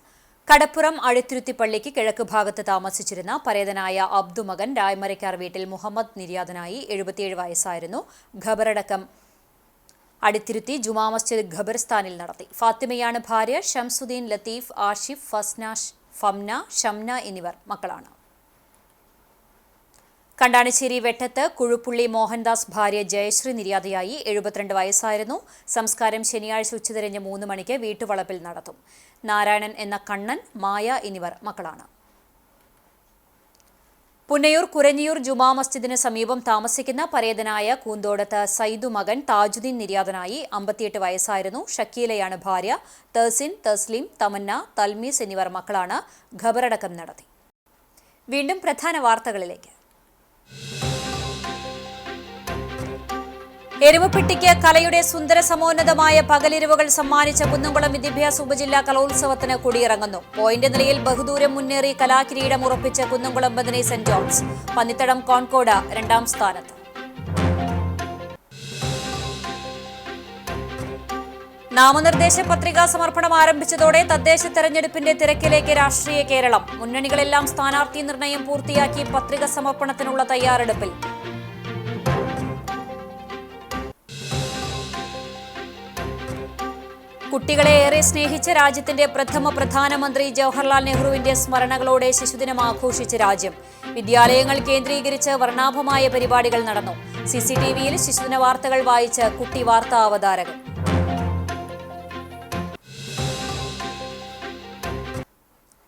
കടപ്പുറം അഴുത്തുരുത്തി പള്ളിക്ക് കിഴക്ക് ഭാഗത്ത് താമസിച്ചിരുന്ന പരേതനായ അബ്ദുമകൻ രായ്മരക്കാർ വീട്ടിൽ മുഹമ്മദ് നിര്യാതനായി. 77 വയസ്സായിരുന്നു. ഖബറടക്കം അടിത്തിരുത്തി ജുമാ മസ്ജിദ് ഖബർസ്ഥാനിൽ നടത്തി. ഫാത്തിമയാണ് ഭാര്യ. ഷംസുദ്ദീൻ, ലത്തീഫ്, ആഷിഫ്, ഫംന, ഷംന എന്നിവർ മക്കളാണ്. കണ്ടാണിശ്ശേരി വെട്ടത്ത് കുഴുപ്പുള്ളി മോഹൻദാസ് ഭാര്യ ജയശ്രീ നിര്യാതയായി. 72 വയസ്സായിരുന്നു. സംസ്കാരം ശനിയാഴ്ച ഉച്ചതിരിഞ്ഞ് 3 മണിക്ക് വീട്ടുവളപ്പിൽ നടത്തും. നാരായണൻ എന്ന കണ്ണൻ, മായ എന്നിവർ മക്കളാണ്. പുന്നയൂർ കുരഞ്ഞിയൂർ ജുമാ മസ്ജിദിന് സമീപം താമസിക്കുന്ന പരേതനായ കൂന്തോടത്ത് സൈദു മകൻ താജുദ്ദീൻ നിര്യാതനായി. 58 വയസ്സായിരുന്നു. ഷക്കീലയാണ് ഭാര്യ. തഹസിൻ, തസ്ലീം, തമന്ന, തൽമീസ് എന്നിവർ മക്കളാണ്. ഖബറടക്കം നടത്തി. വീണ്ടും പ്രധാന വാർത്തകളിലേക്ക്. എരുമപ്പെട്ടിക്ക് കലയുടെ സുന്ദര സമോന്നതമായ പകലിരവുകൾ സമ്മാനിച്ച കുന്നംകുളം വിദ്യാഭ്യാസ ഉപജില്ലാ കലോത്സവത്തിന് കൊടിയിറങ്ങുന്നു. പോയിന്റ് നിലയിൽ ബഹുദൂരം മുന്നേറി കലാകിരീടം ഉറപ്പിച്ച കുന്നംകുളം ബദനി സെന്റ് ജോൺസ്. പന്നിത്തടം കോൺകോട് 2ാം സ്ഥാനത്ത്. നാമനിർദ്ദേശ പത്രികാ സമർപ്പണം ആരംഭിച്ചതോടെ തദ്ദേശ തെരഞ്ഞെടുപ്പിന്റെ തിരക്കിലേക്ക് രാഷ്ട്രീയ കേരളം. മുന്നണികളെല്ലാം സ്ഥാനാർത്ഥി നിർണയം പൂർത്തിയാക്കി പത്രിക സമർപ്പണത്തിനുള്ള തയ്യാറെടുപ്പിൽ. കുട്ടികളെ ഏറെ സ്നേഹിച്ച രാജ്യത്തിന്റെ പ്രഥമ പ്രധാനമന്ത്രി ജവഹർലാൽ നെഹ്റുവിന്റെ സ്മരണകളോടെ ശിശുദിനം ആഘോഷിച്ച രാജ്യം. വിദ്യാലയങ്ങൾ കേന്ദ്രീകരിച്ച് വർണ്ണാഭമായ പരിപാടികൾ നടന്നു. CCTVയിൽ ശിശുദിന വാർത്തകൾ വായിച്ച് കുട്ടി വാർത്താ അവതാരകൻ.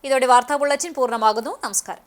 ഇതോടെ വാർത്താ ബുള്ളറ്റിൻ പൂർണ്ണമാകുന്നു. നമസ്കാരം.